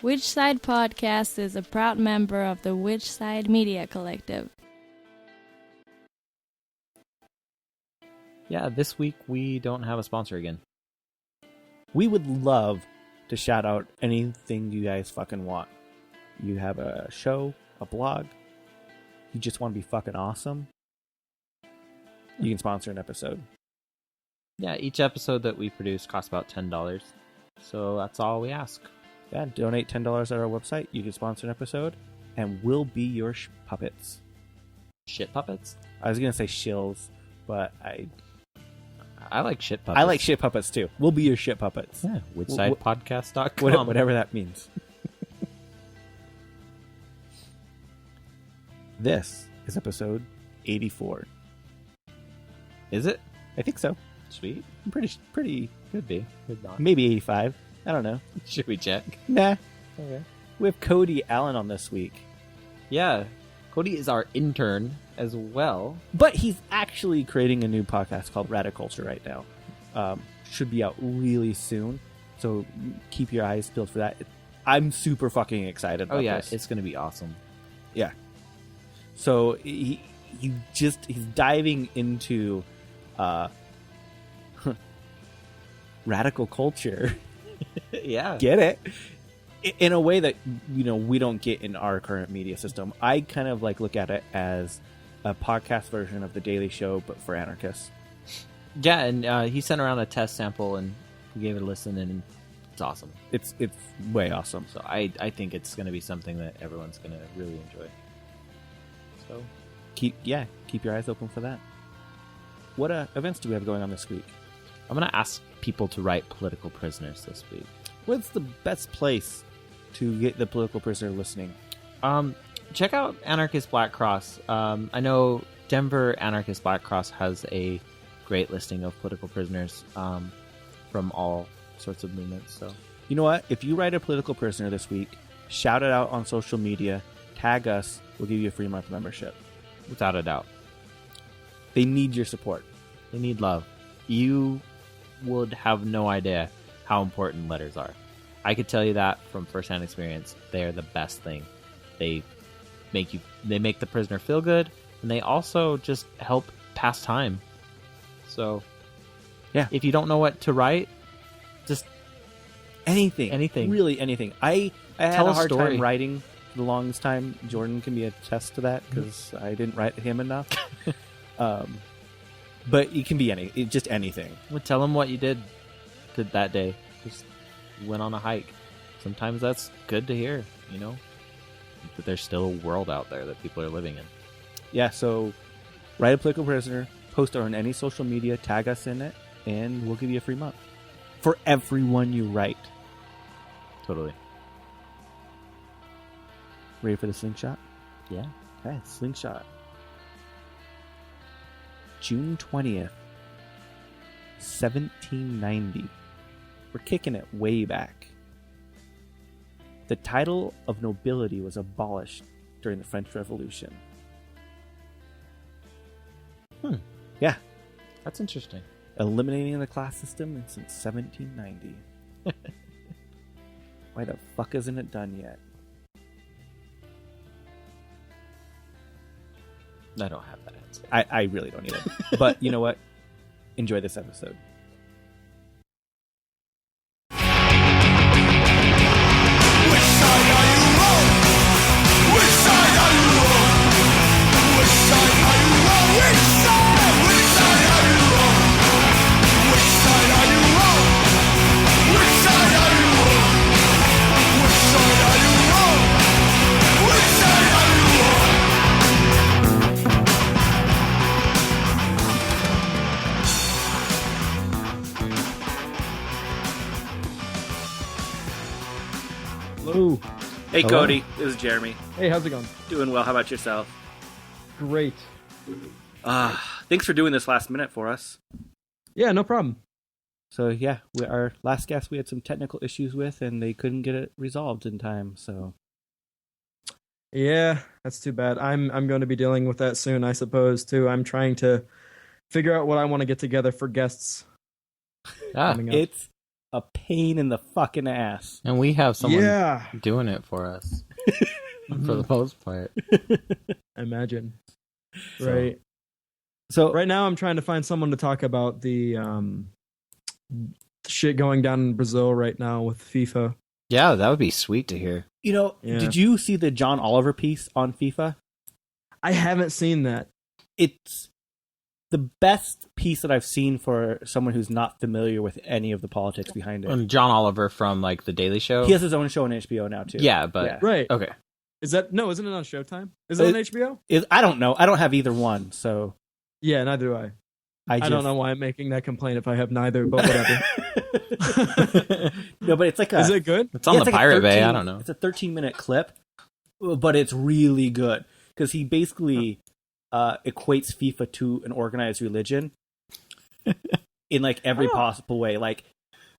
Which Side Podcast is a proud member of the Which Side Media Collective. Yeah, this week we don't have a sponsor again. We would love to shout out anything you guys fucking want. You have a show, a blog, you just want to be fucking awesome, you can sponsor an episode. Yeah, each episode that we produce costs about $10. So that's all we ask. Yeah, donate $10 at our website. You can sponsor an episode, and we'll be your puppets. Shit puppets? I was gonna say shills, but I like shit puppets. I like shit puppets too. We'll be your shit puppets. Yeah, whichsidepodcast.com. Whatever that means. This is episode 84. Is it? I think so. Sweet. I'm pretty. Could be. Could not. Maybe 85. I don't know. Should we check? Nah. Okay. We have Cody Allen on this week. Yeah. Cody is our intern as well. But he's actually creating a new podcast called Radiculture right now. Should be out really soon. So keep your eyes peeled for that. I'm super fucking excited about this. It's going to be awesome. Yeah. So he's diving into radical culture. Yeah. Get it? In a way that, we don't get in our current media system. I kind of look at it as a podcast version of The Daily Show, but for anarchists. Yeah, and he sent around a test sample, and we gave it a listen, and it's awesome. It's way awesome. So I think it's going to be something that everyone's going to really enjoy. So keep your eyes open for that. What events do we have going on this week? I'm going to ask people to write political prisoners this week. What's the best place to get the political prisoner listening? Check out Anarchist Black Cross. I know Denver Anarchist Black Cross has a great listing of political prisoners from all sorts of movements. So, you know what? If you write a political prisoner this week, shout it out on social media, tag us, we'll give you a free month membership. Without a doubt. They need your support. They need love. You would have no idea how important letters are. I could tell you that from firsthand experience. They are the best thing. They make the prisoner feel good, and they also just help pass time. So, yeah, if you don't know what to write, just anything, really anything. I had a hard time writing for the longest time. Jordan can be a test to that because I didn't write him enough. But it can be just anything. Well, tell them what you did that day. Just went on a hike. Sometimes that's good to hear, that there's still a world out there that people are living in. Yeah, so write a political prisoner, post on any social media, tag us in it, and we'll give you a free month. For everyone you write. Totally. Ready for the slingshot? Yeah. Okay, slingshot. June 20th, 1790. We're kicking it way back. The title of nobility was abolished during the French Revolution. Yeah. That's interesting. Eliminating the class system since 1790. Why the fuck isn't it done yet? I don't have that answer. I really don't either. But you know what? Enjoy this episode. Hello. Hey, Hello. Cody. This is Jeremy. Hey, how's it going? Doing well. How about yourself? Great. Thanks for doing this last minute for us. Yeah, no problem. So, yeah, our last guest we had some technical issues with, and they couldn't get it resolved in time, so... Yeah, that's too bad. I'm going to be dealing with that soon, I suppose, too. I'm trying to figure out what I want to get together for guests. Ah, coming up. It's a pain in the fucking ass. And we have someone Yeah. doing it for us for the most part. Imagine. So- Right. So Right now, I'm trying to find someone to talk about the shit going down in Brazil right now with FIFA. Yeah, that would be sweet to hear. Yeah. Did you see the John Oliver piece on FIFA? I haven't seen that. It's the best piece that I've seen for someone who's not familiar with any of the politics behind it. And John Oliver from like The Daily Show. He has his own show on HBO now too. Yeah, but Right. okay. Isn't it on Showtime? Is it on HBO? I don't know. I don't have either one, so Yeah, neither do I. I don't know why I'm making that complaint if I have neither, but whatever. No, but it's like Is it good? It's on the like a Pirate Bay. 13 I don't know. It's a 13-minute clip, but it's really good because he basically equates FIFA to an organized religion in like every possible way. Like,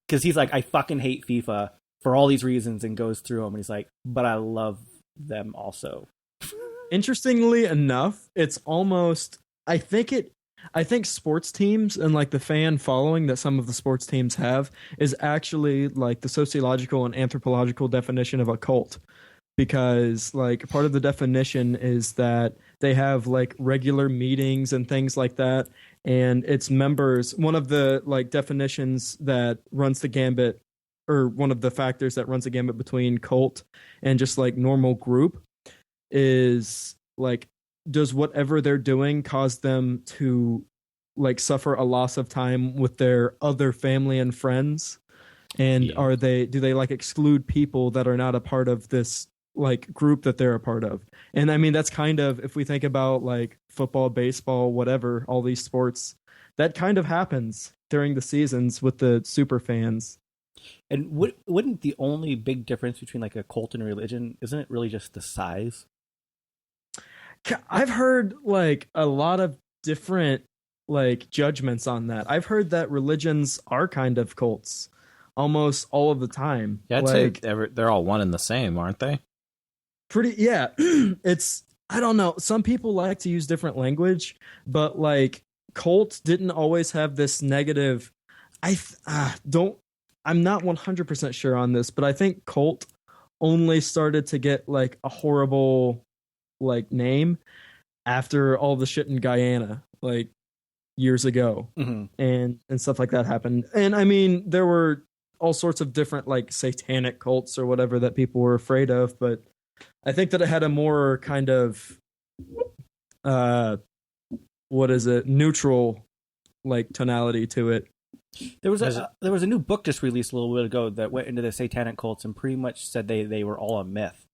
because he's like, I fucking hate FIFA for all these reasons, and goes through them, and he's like, but I love them also. Interestingly enough, it's almost. I think sports teams and like the fan following that some of the sports teams have is actually like the sociological and anthropological definition of a cult, because like part of the definition is that they have like regular meetings and things like that, and its members. One of the like definitions that runs the gambit, or one of the factors that runs the gambit between cult and just like normal group, is like, does whatever they're doing cause them to like suffer a loss of time with their other family and friends? And do they like exclude people that are not a part of this like group that they're a part of? And I mean, that's kind of, if we think about like football, baseball, whatever, all these sports, that kind of happens during the seasons with the super fans. And wouldn't the only big difference between like a cult and a religion, isn't it really just the size? I've heard like a lot of different like judgments on that. I've heard that religions are kind of cults almost all of the time. Yeah, I'd say they're all one and the same, aren't they? Pretty, yeah. It's, I don't know. Some people like to use different language, but like cult didn't always have this negative. I'm not 100% sure on this, but I think cult only started to get like a horrible like name after all the shit in Guyana like years ago. Mm-hmm. and stuff like that happened. And I mean, there were all sorts of different like satanic cults or whatever that people were afraid of, but I think that it had a more kind of neutral like tonality to it. There was a new book just released a little bit ago that went into the satanic cults and pretty much said they were all a myth.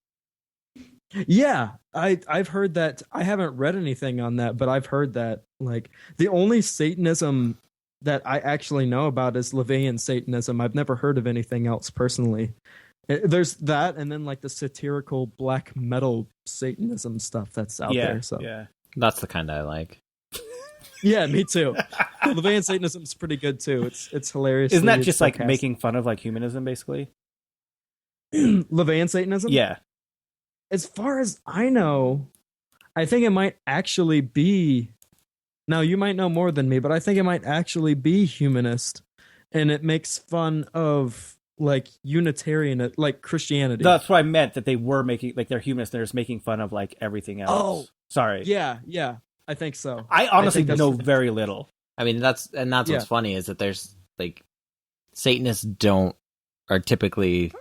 Yeah, I've heard that. I haven't read anything on that, but I've heard that like the only Satanism that I actually know about is Levian Satanism. I've never heard of anything else personally. There's that, and then like the satirical black metal Satanism stuff that's out there. So yeah, That's the kind I like. yeah, me too. Levian Satanism is pretty good too. It's hilarious. Isn't that just like making fun of like humanism, basically? Levian Satanism? Yeah. As far as I know, I think it might actually be. Now, you might know more than me, but I think it might actually be humanist, and it makes fun of like Unitarian, like Christianity. That's what I meant, that they were making, like, they're humanists, they're just making fun of like everything else. Oh, sorry. Yeah, I think so. I honestly think know very little. I mean, that's what's funny is that there's like Satanists are typically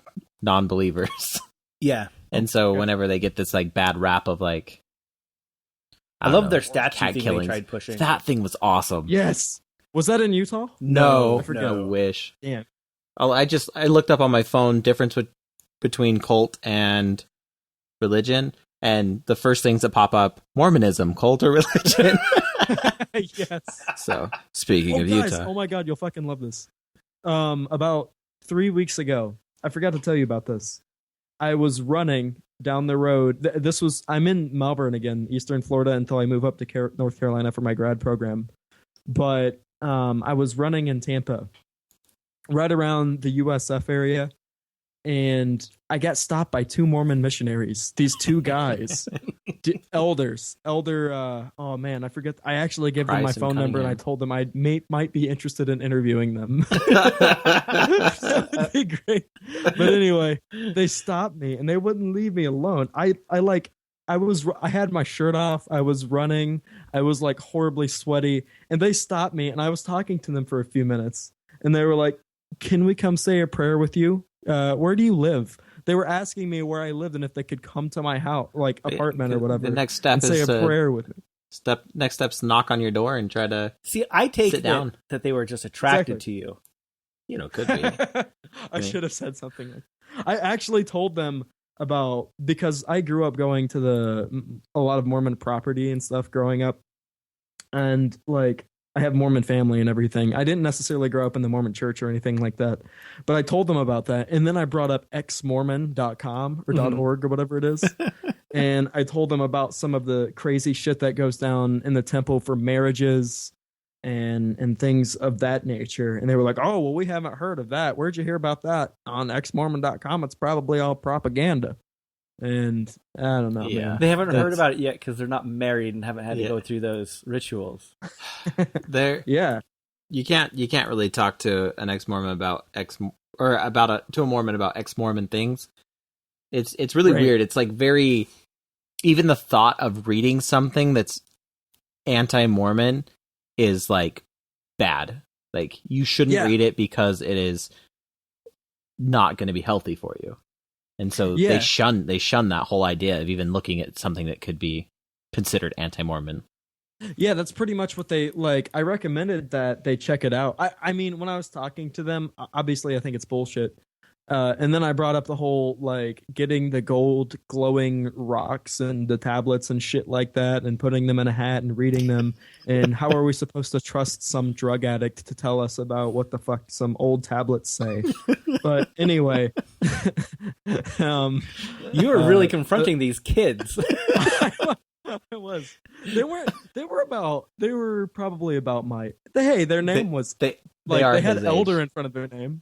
non-believers. Yeah. And so whenever they get this like bad rap of like, I love their statue cat thing killings. they tried pushing. That thing was awesome. Yes. Was that in Utah? No, I forget. I wish. Damn. I looked up on my phone difference between cult and religion, and the first things that pop up: Mormonism, cult, or religion. Yes. So speaking of guys, Utah, oh my god, you'll fucking love this. About 3 weeks ago, I forgot to tell you about this. I was running down the road. I'm in Melbourne again, Eastern Florida, until I move up to North Carolina for my grad program. But I was running in Tampa, right around the USF area, and I got stopped by two Mormon missionaries. These two guys, Elder. Oh man, I forget. I actually gave them my Price and phone number, and I Cunningham. told them I might be interested in interviewing them. That would be great. But anyway, they stopped me and they wouldn't leave me alone. I had my shirt off. I was running. I was like horribly sweaty, and they stopped me, and I was talking to them for a few minutes, and they were like, "Can we come say a prayer with you? Where do you live?" They were asking me where I lived and if they could come to my house, like apartment or whatever. The next step and say is a prayer with me. Next step's knock on your door and try to See, I take sit down. that they were just attracted Exactly. to you. Could be. I should have said something like I actually told them about, because I grew up going to a lot of Mormon property and stuff growing up, and like I have Mormon family and everything. I didn't necessarily grow up in the Mormon church or anything like that, but I told them about that, and then I brought up xmormon.com or .org or whatever it is. And I told them about some of the crazy shit that goes down in the temple for marriages and things of that nature. And they were like, "Oh, well, we haven't heard of that. Where'd you hear about that?" "On xmormon.com. It's probably all propaganda." And I don't know. Yeah. Man. They haven't heard That's- about it yet because they're not married and haven't had to Yeah. go through those rituals. There, Yeah. you can't really talk to an ex-Mormon about to a Mormon about ex-Mormon things. It's really Right. weird. It's like very, even the thought of reading something that's anti-Mormon is like bad. Like you shouldn't Yeah. read it because it is not going to be healthy for you. And so Yeah. they shun that whole idea of even looking at something that could be considered anti-Mormon. Yeah, that's pretty much what they like. I recommended that they check it out. I mean, when I was talking to them, obviously I think it's bullshit. And then I brought up the whole like getting the gold glowing rocks and the tablets and shit like that, and putting them in a hat and reading them. And how are we supposed to trust some drug addict to tell us about what the fuck some old tablets say? But anyway, You were really confronting these kids. I was. They were probably about my. Their name was They like are they had his elder age. in front of their name.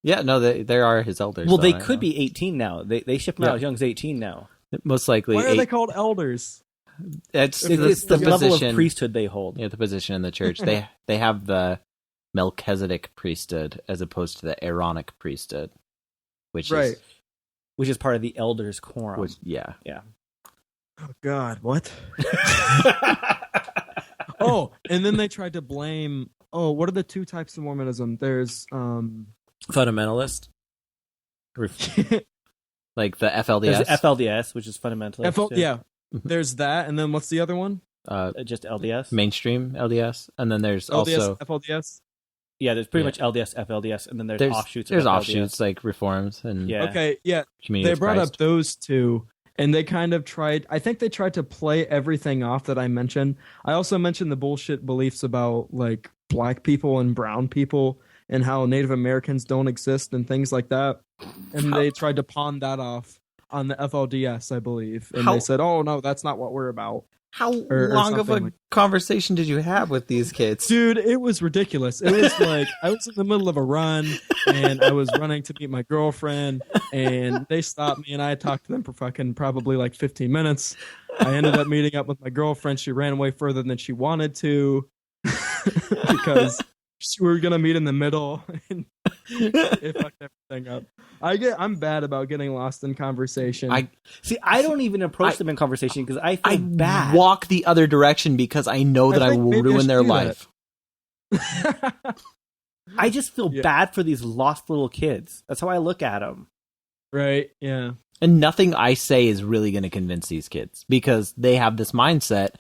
Yeah, no, they are his elders. Well, so they I could know. be 18 now. They ship them out as young as 18 now. Most likely. Why are they called elders? It's It's the level position, of priesthood they hold. Yeah, the position in the church. They have the Melchizedek priesthood as opposed to the Aaronic priesthood, which Right. Which is part of the elders' quorum. yeah. Oh God, what? Oh, and then they tried to blame. Oh, what are the two types of Mormonism? There's Fundamentalist. Like the There's FLDS, FLDS, which is fundamentalist. yeah. There's that, and then what's the other one? Just LDS. mainstream LDS, and then there's LDS, also FLDS. Yeah, there's pretty Yeah. much LDS, FLDS, and then there's offshoots. There's of offshoots like reforms and Yeah. Okay, yeah. community. They of brought Christ. up those two, and they kind of tried. I think they tried to play everything off that I mentioned. I also mentioned the bullshit beliefs about like black people and brown people, and how Native Americans don't exist and things like that. And they tried to pawn that off on the FLDS, I believe. And How- they said, "Oh no, that's not what we're about." How or long of a something like- conversation did you have with these kids? Dude, it was ridiculous. It was like I was in the middle of a run, and I was running to meet my girlfriend, and they stopped me, and I talked to them for fucking probably like 15 minutes. I ended up meeting up with my girlfriend. She ran way further than she wanted to because we were gonna meet in the middle, and it fucked everything up. I'm bad about getting lost in conversation. See, I don't even approach them in conversation because I feel I bad. walk the other direction because I know that I think will maybe I ruin should their do that. life. I just feel Yeah. bad for these lost little kids. That's how I look at them. Right? Yeah. And nothing I say is really going to convince these kids because they have this mindset.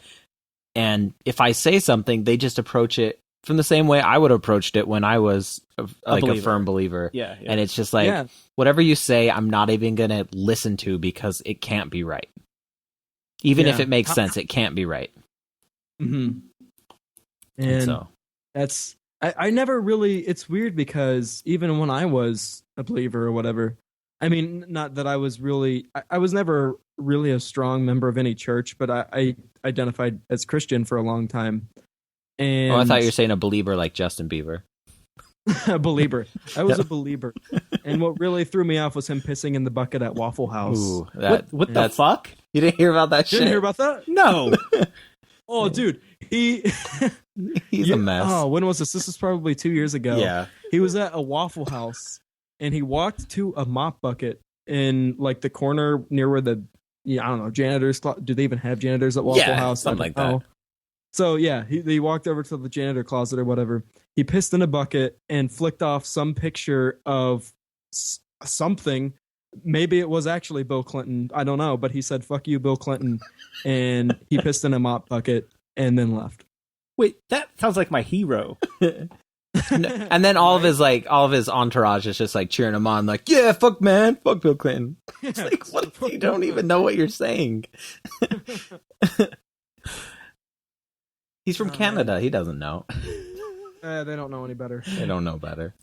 And if I say something, they just approach it from the same way I would have approached it when I was a believer. firm believer. Yeah. And it's just like, Yeah. whatever you say, I'm not even going to listen to because it can't be right. Even if Yeah. it makes sense, it can't be right. Mm-hmm. And And so, that's I never really. It's weird because even when I was a believer or whatever, I mean, not that I was really. I was never really a strong member of any church, but I identified as Christian for a long time. And I thought you were saying a believer like Justin Bieber. A believer. I was a believer. And what really threw me off was him pissing in the bucket at Waffle House. Ooh, What the fuck? You didn't hear about that shit? Didn't hear about that? No. Oh, dude. He's a mess. Oh, when was this? This was probably 2 years ago. Yeah. He was at a Waffle House and he walked to a mop bucket in like the corner near where I don't know, janitors. Do they even have janitors at Waffle House? Something like that. So yeah, he walked over to the janitor closet or whatever. He pissed in a bucket and flicked off some picture of something. Maybe it was actually Bill Clinton. I don't know, but he said, "Fuck you, Bill Clinton," and he pissed in a mop bucket and then left. Wait, that sounds like my hero. And then all of his entourage is just like cheering him on, like, yeah, fuck man, fuck Bill Clinton. It's like, what? You don't even know what you're saying. He's from Canada. He doesn't know. They don't know any better. They don't know better.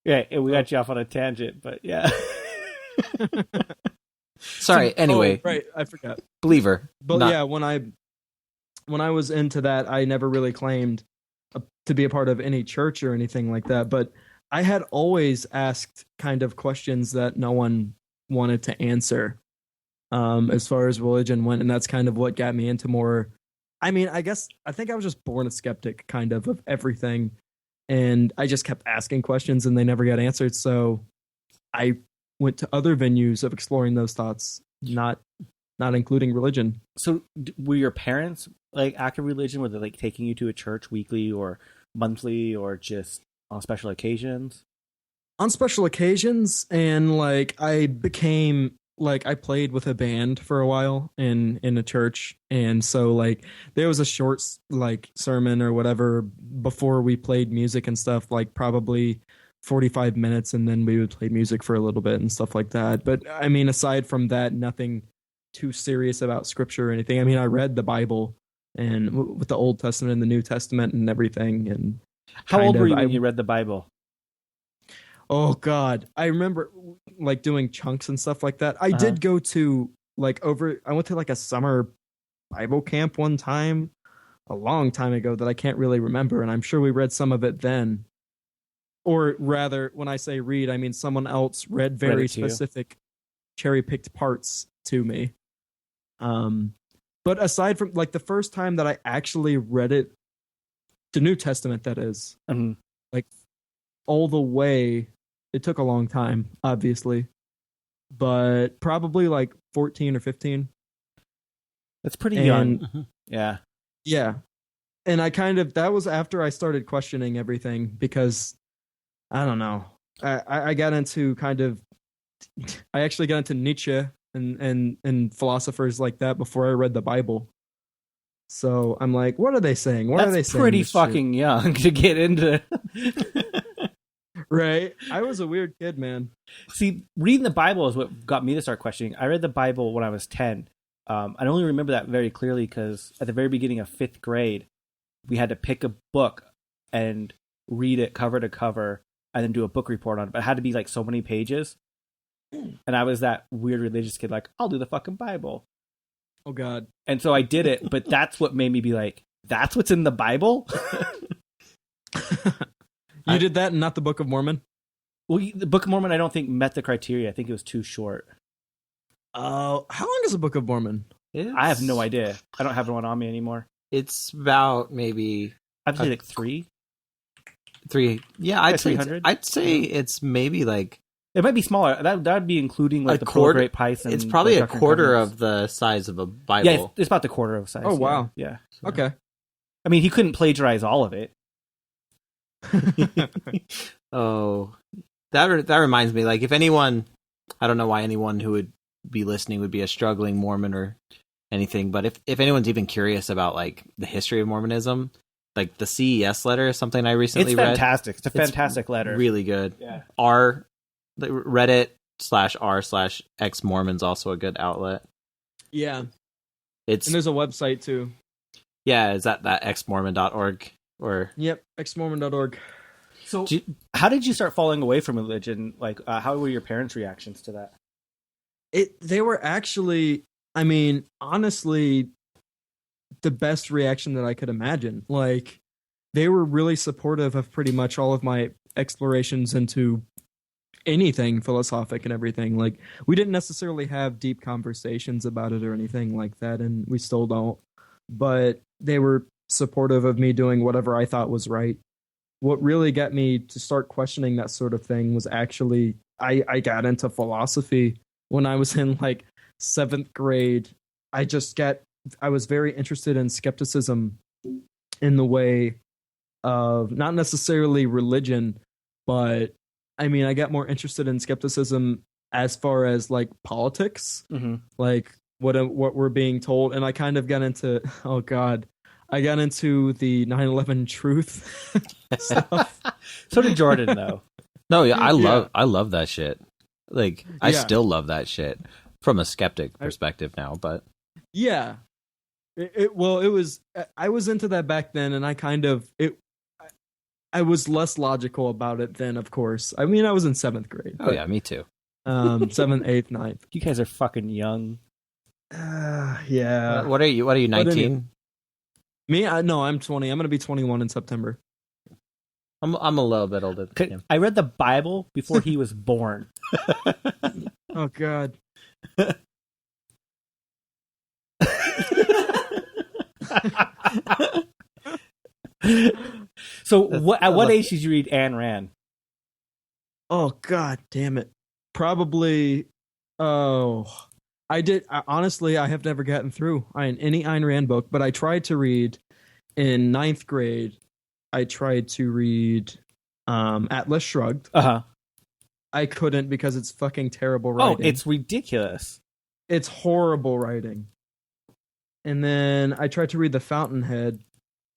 Yeah, we got you off on a tangent, but yeah. Sorry. Anyway, right, I forgot. Believer. But yeah, when I was into that, I never really claimed to be a part of any church or anything like that. But I had always asked kind of questions that no one wanted to answer, as far as religion went, and that's kind of what got me into more. I mean, I think I was just born a skeptic, kind of everything, and I just kept asking questions, and they never got answered. So I went to other venues of exploring those thoughts, not including religion. So were your parents like active religion? Were they like taking you to a church weekly or monthly or just on special occasions? On special occasions, and like I played with a band for a while in a church, and so like there was a short like sermon or whatever before we played music and stuff, like probably 45 minutes, and then we would play music for a little bit and stuff like that. But I mean, aside from that, nothing too serious about scripture or anything. I mean, I read the Bible and with the Old Testament and the New Testament and everything. And how old were you when you read the Bible? Oh God, I remember like doing chunks and stuff like that. I did go to I went to like a summer Bible camp one time, a long time ago that I can't really remember, and I'm sure we read some of it then. Or rather, when I say read, I mean someone else read very specific, cherry-picked parts to me. But aside from like the first time that I actually read it, the New Testament, that is, like all the way, it took a long time, obviously, but probably like 14 or 15. That's pretty young. Yeah. Yeah. And that was after I started questioning everything, because I don't know. I got into I actually got into Nietzsche and philosophers like that before I read the Bible. So I'm like, what are they saying? What are they saying? Pretty fucking young to get into. Right? I was a weird kid, man. See, reading the Bible is what got me to start questioning. I read the Bible when I was 10. I only remember that very clearly because at the very beginning of 5th grade, we had to pick a book and read it cover to cover and then do a book report on it. But it had to be like so many pages. And I was that weird religious kid, like, I'll do the fucking Bible. Oh, God. And so I did it, but that's what made me be like, that's what's in the Bible? You did that and not the Book of Mormon? Well, the Book of Mormon, I don't think met the criteria. I think it was too short. How long is the Book of Mormon? I have no idea. I don't have one on me anymore. It's about maybe... I'd say like 3. 3. Yeah, I'd say 300. I'd say it's maybe like... It might be smaller. That'd be including like the Pearl Great Python. It's probably a quarter of the size of a Bible. Yeah, it's about the quarter of size. Oh, wow. Yeah. So. Okay. I mean, he couldn't plagiarize all of it. Oh, that reminds me. Like, if anyone, I don't know why anyone who would be listening would be a struggling Mormon or anything, but if anyone's even curious about like the history of Mormonism, like the CES letter is something I recently read. It's fantastic. It's a fantastic letter. Really good. Yeah. Reddit/r/ex Mormon's also a good outlet. Yeah. And there's a website too. Yeah, is that xmormon.org or? Yep, xmormon.org. So, how did you start falling away from religion? Like, how were your parents' reactions to that? They were actually, I mean, honestly, the best reaction that I could imagine. Like, they were really supportive of pretty much all of my explorations into anything philosophic and everything. Like, we didn't necessarily have deep conversations about it or anything like that, and we still don't. But they were supportive of me doing whatever I thought was right. What really got me to start questioning that sort of thing was actually I got into philosophy when I was in like 7th grade. I was very interested in skepticism in the way of not necessarily religion, but I mean, I got more interested in skepticism as far as like politics, like what we're being told, and I kind of got into I got into the 9/11 truth stuff. So did Jordan, though. No, yeah, I love that shit. Like, I still love that shit from a skeptic perspective now, but yeah, I was into that back then, and I was less logical about it then, of course. I mean, I was in 7th grade. Oh yeah, me too. 7th, 8th, 9th. You guys are fucking young. Yeah. What are you? 19? Me? No, I'm 20. I'm gonna be 21 in September. I'm a little bit older than him. I read the Bible before he was born. Oh God. So, at what age did you read Ayn Rand? Oh God, damn it! Probably. Oh, I did. Honestly, I have never gotten through any Ayn Rand book, but I tried to read in 9th grade. I tried to read Atlas Shrugged. I couldn't because it's fucking terrible writing. Oh, it's ridiculous. It's horrible writing. And then I tried to read The Fountainhead,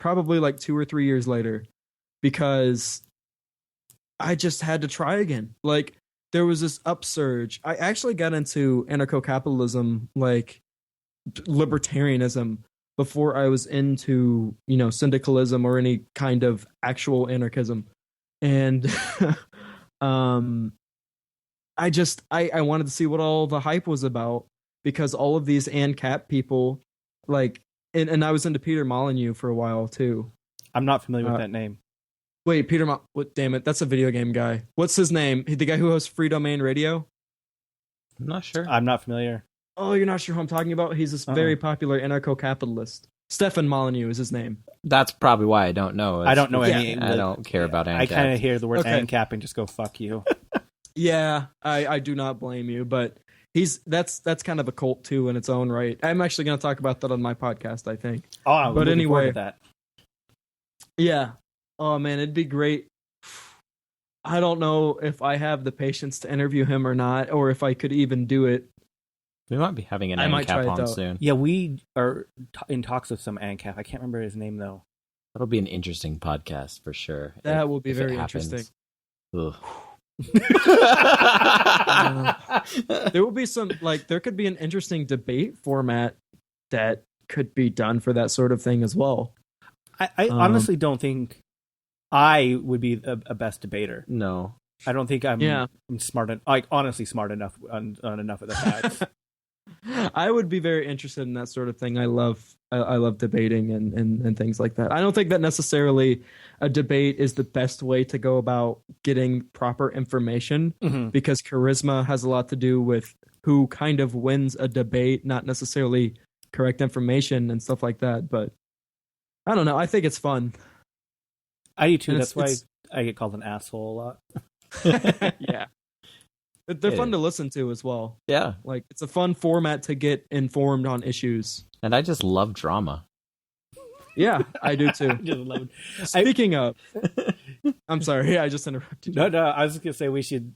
probably like 2 or 3 years later, because I just had to try again. Like, there was this upsurge. I actually got into anarcho-capitalism, like libertarianism, before I was into, syndicalism or any kind of actual anarchism. And I wanted to see what all the hype was about, because all of these ANCAP people, like, and I was into Peter Molyneux for a while too. I'm not familiar with that name. Wait, what? Damn it, that's a video game guy. What's his name? The guy who hosts Free Domain Radio? I'm not sure. I'm not familiar. Oh, you're not sure who I'm talking about? He's this very popular anarcho-capitalist. Stefan Molyneux is his name. That's probably why I don't know. I don't know any. I don't care about ANCAP. I kind of hear the word ANCAP and just go, fuck you. Yeah, I do not blame you, but that's kind of a cult too in its own right. I'm actually going to talk about that on my podcast, I think. Oh, but anyway, that. Yeah. Oh man, it'd be great. I don't know if I have the patience to interview him or not, or if I could even do it. We might be having an ANCAP on soon. Yeah, we are in talks with some ANCAP. I can't remember his name though. That'll be an interesting podcast for sure. That will be very interesting. Ugh. There will be there could be an interesting debate format that could be done for that sort of thing as well. I honestly don't think I would be a best debater. No, I don't think I'm smart enough on enough of the facts. I would be very interested in that sort of thing. I love debating and things like that. I don't think that necessarily a debate is the best way to go about getting proper information, because charisma has a lot to do with who kind of wins a debate, not necessarily correct information and stuff like that. But I don't know. I think it's fun. I do too. That's why I get called an asshole a lot. Yeah. They're fun to listen to as well. Yeah. Like, it's a fun format to get informed on issues. And I just love drama. Yeah, I do too. Just love it. Speaking of, I'm sorry, I just interrupted you. No, I was just going to say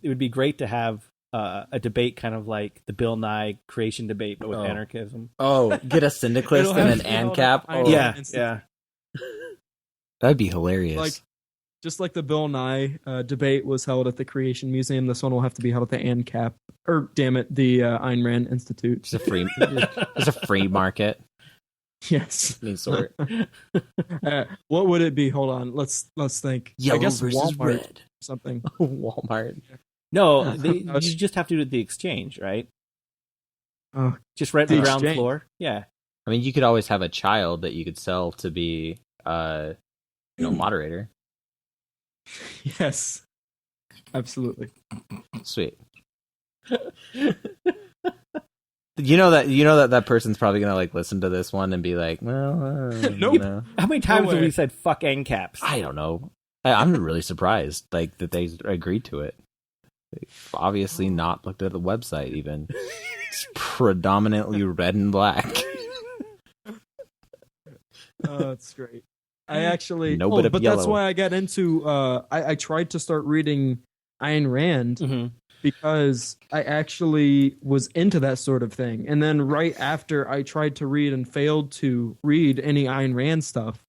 it would be great to have a debate kind of like the Bill Nye creation debate, but with anarchism. Oh, get a syndicalist and an ANCAP? Yeah. That'd be hilarious. Like, just like the Bill Nye debate was held at the Creation Museum, this one will have to be held at the ANCAP, or damn it, the Ayn Rand Institute. It's a free market. Yes. Any sort. What would it be? Hold on. Let's think. Yellow I guess versus Walmart red. Something. Walmart. No, you just have to do the exchange, right? Just rent the ground floor. Yeah. I mean, you could always have a child that you could sell to be moderator. Yes, absolutely. Sweet. You know that person's probably gonna like listen to this one and be like, well, Nope. you know. How many times have way. we said fuck end caps? I don't know. I'm really surprised like that they agreed to it. They've obviously not looked at the website even. It's predominantly red and black. Oh, that's great. I actually, No bit of but yellow. that's why I got into. I tried to start reading Ayn Rand Mm-hmm. because I actually was into that sort of thing, and then right after I tried to read and failed to read any Ayn Rand stuff,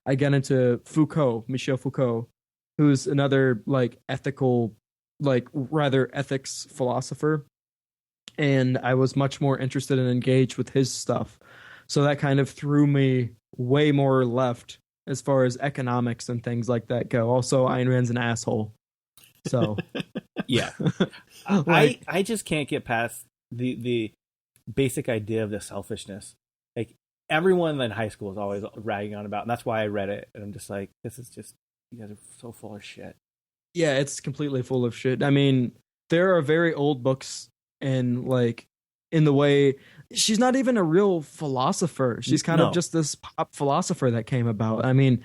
I got into Michel Foucault, who's another like ethical, like rather ethics philosopher, and I was much more interested and engaged with his stuff. So that kind of threw me way more left as far as economics and things like that go. Also, Ayn Rand's an asshole. So Yeah. like, I just can't get past the basic idea of the selfishness. Like everyone in high school is always ragging on about, and that's why I read it. And I'm just like, this is just, you guys are so full of shit. yeah, it's completely full of shit. I mean, there are very old books and like in the way she's not even a real philosopher. She's kind No. of just this pop philosopher that came about. I mean,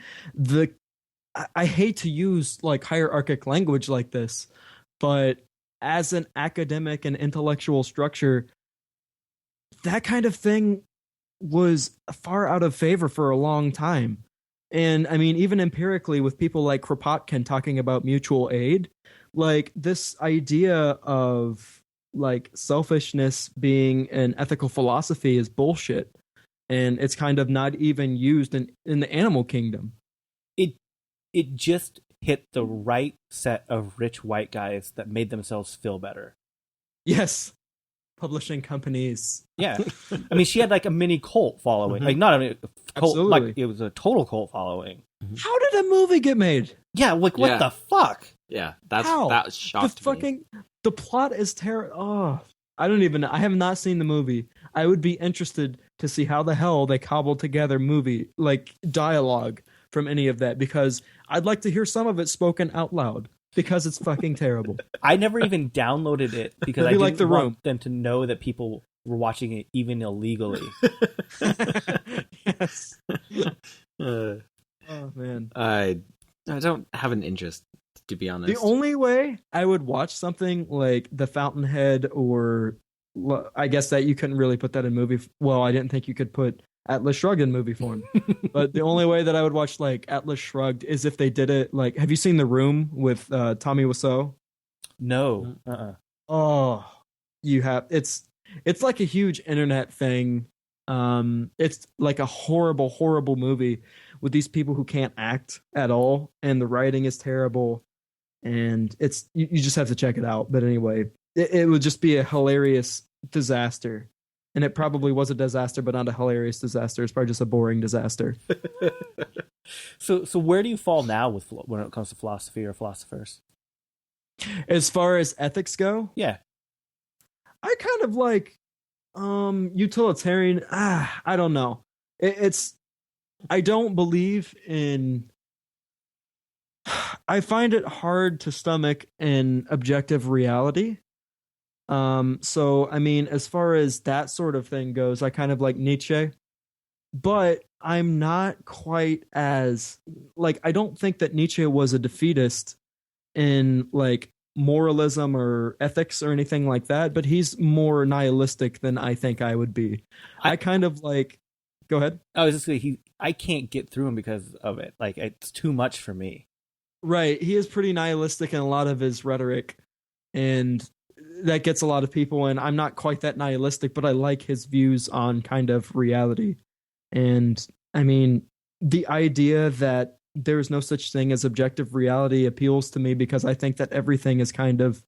I hate to use like hierarchic language like this, but as an academic and intellectual structure, that kind of thing was far out of favor for a long time. And I mean, even empirically, with people like Kropotkin talking about mutual aid, like this idea of like selfishness being an ethical philosophy is bullshit. And it's kind of not even used in the animal kingdom. It just hit the right set of rich white guys that made themselves feel better. Yes. Publishing companies. Yeah. I mean, she had like a mini cult following. Mhm. Like not a cult, Absolutely. like it was a total cult following. How did a movie get made? Yeah, like what Yeah. the fuck? Yeah, How? that shocked me. The plot is terrible. Oh, I don't even know. I have not seen the movie. I would be interested to see how the hell they cobbled together movie like dialogue from any of that, because I'd like to hear some of it spoken out loud because it's fucking terrible. I never even downloaded it because I Maybe didn't like The want Room. them to know that people were watching it even illegally. Yes. Uh, Oh man. I don't have an interest, to be honest. The only way I would watch something like The Fountainhead, or I guess that you couldn't really put that in movie. Well, I didn't think you could put Atlas Shrugged in movie form. But the only way that I would watch like Atlas Shrugged is if they did it like, have you seen The Room with Tommy Wiseau? No. Oh, you have. It's like a huge internet thing. It's like a horrible movie with these people who can't act at all, and the writing is terrible, and it's you just have to check it out. But anyway, it would just be a hilarious disaster, and it probably was a disaster, but not a hilarious disaster. It's probably just a boring disaster. So where do you fall now with when it comes to philosophy or philosophers? As far as ethics go, Yeah. I kind of like utilitarian. I don't know. It's I don't believe in. I find it hard to stomach an objective reality. So I mean, as far as that sort of thing goes, I kind of like Nietzsche, but I'm not quite as like, I don't think that Nietzsche was a defeatist in like moralism or ethics or anything like that, but he's more nihilistic than I think I would be. I kind of like, go ahead. I was just saying, I can't get through him because of it. Like it's too much for me. Right. He is pretty nihilistic in a lot of his rhetoric, and that gets a lot of people. And I'm not quite that nihilistic, but I like his views on kind of reality. And I mean, the idea that there's no such thing as objective reality appeals to me, because I think that everything is kind of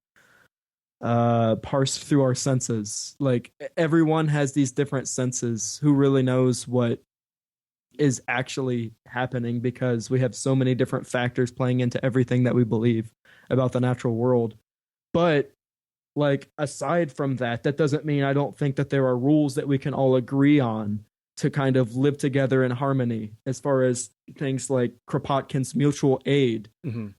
parsed through our senses. Like everyone has these different senses. Who really knows what is actually happening, because we have so many different factors playing into everything that we believe about the natural world. But like aside from that, that doesn't mean I don't think that there are rules that we can all agree on to kind of live together in harmony, as far as things like Kropotkin's mutual aid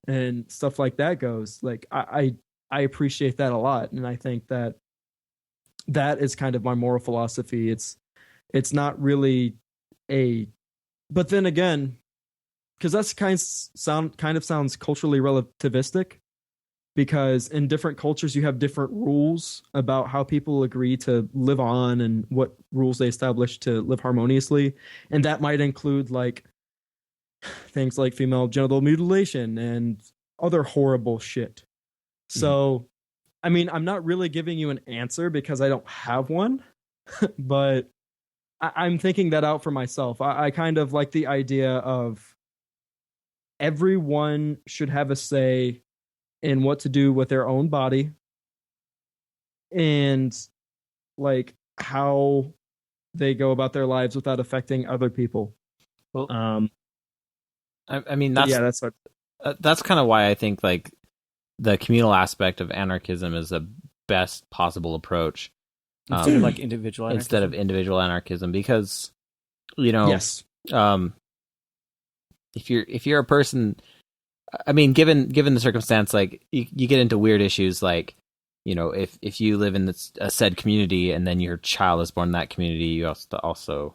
and stuff like that goes. Like I appreciate that a lot, and I think that is kind of my moral philosophy. It's not really but then again, because that's kind of sounds culturally relativistic, because in different cultures you have different rules about how people agree to live on and what rules they establish to live harmoniously, and that might include like things like female genital mutilation and other horrible shit. So I mean, I'm not really giving you an answer because I don't have one, but I'm thinking that out for myself. I kind of like the idea of everyone should have a say in what to do with their own body and like how they go about their lives without affecting other people. Well, I mean, that's kind of why I think like the communal aspect of anarchism is the best possible approach. Instead of like individual anarchism. Instead of individual anarchism, because if you're a person, I mean, given the circumstance, like you get into weird issues, like if you live in a said community and then your child is born in that community, you also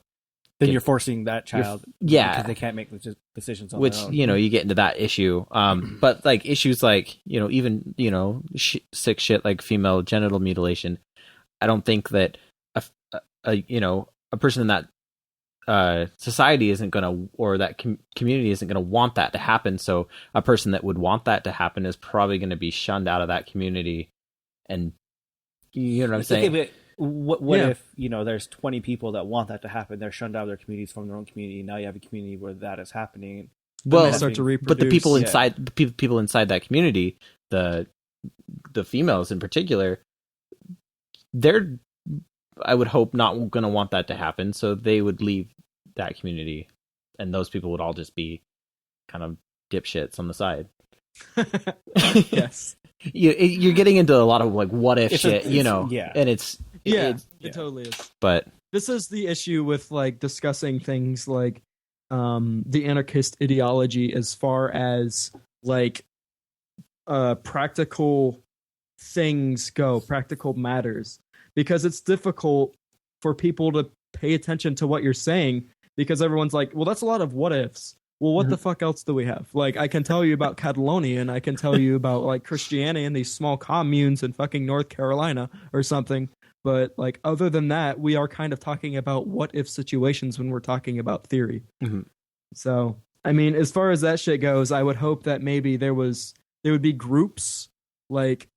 then you're forcing that child, because they can't make decisions on which their own. You get into that issue. But like issues like even sick shit like female genital mutilation. I don't think that a person in that society isn't going to, or that community isn't going to want that to happen. So a person that would want that to happen is probably going to be shunned out of that community. And you know what I'm saying? Okay, but what if there's 20 people that want that to happen? They're shunned out of their communities from their own community. Now you have a community where that is happening. Well, they start to reproduce. But the people inside the people inside that community, the females in particular, they're, I would hope, not going to want that to happen, so they would leave that community, and those people would all just be kind of dipshits on the side. Yes, you're getting into a lot of like what if shit, and it totally is. But this is the issue with like discussing things like the anarchist ideology as far as like practical things go, practical matters, because it's difficult for people to pay attention to what you're saying, because everyone's like, well, that's a lot of what ifs. Well, what the fuck else do we have? Like, I can tell you about Catalonia, and I can tell you about like Christianity and these small communes in fucking North Carolina or something. But like, other than that, we are kind of talking about what if situations when we're talking about theory. So, I mean, as far as that shit goes, I would hope that maybe there would be groups like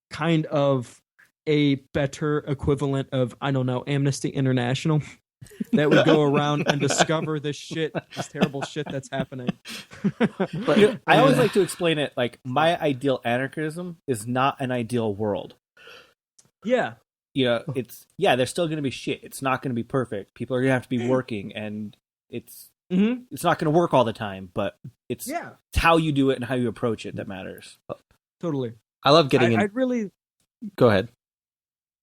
kind of a better equivalent of, I don't know, Amnesty International that would go around and discover this terrible shit that's happening. But I always like to explain it like my ideal anarchism is not an ideal world. Yeah. There's still going to be shit. It's not going to be perfect. People are going to have to be working, and it's not going to work all the time, but it's how you do it and how you approach it that matters. Totally. I love getting I'd really... Go ahead.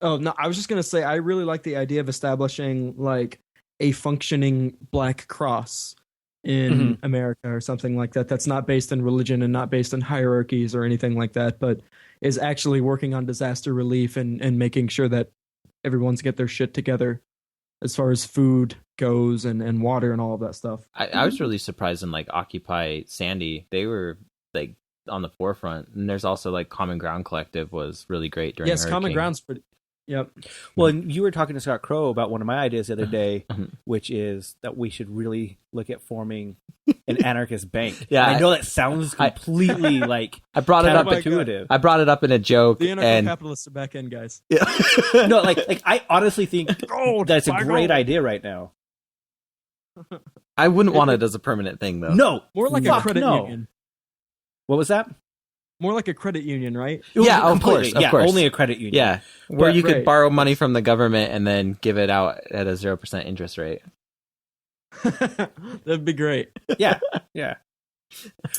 Oh, no, I was just going to say, I really like the idea of establishing like a functioning Black Cross in America or something like that. That's not based in religion and not based in hierarchies or anything like that, but is actually working on disaster relief and making sure that everyone's get their shit together as far as food goes and water and all of that stuff. I was really surprised in like Occupy Sandy. They were like on the forefront, and there's also like Common Ground Collective was really great during Hurricane. Common Ground's pretty... Yep. Well, and you were talking to Scott Crow about one of my ideas the other day, which is that we should really look at forming an anarchist bank. Yeah, I know that sounds completely like I brought it up. Counterintuitive. I brought it up in a joke. The anarcho-capitalists are back in, guys. Yeah. No, like I honestly think that's a great idea right now. I wouldn't want it as a permanent thing, though. No, more like a credit union. What was that? More like a credit union, right? Yeah, of course. Only a credit union. Yeah, where you could borrow money from the government and then give it out at a 0% interest rate. That'd be great. Yeah.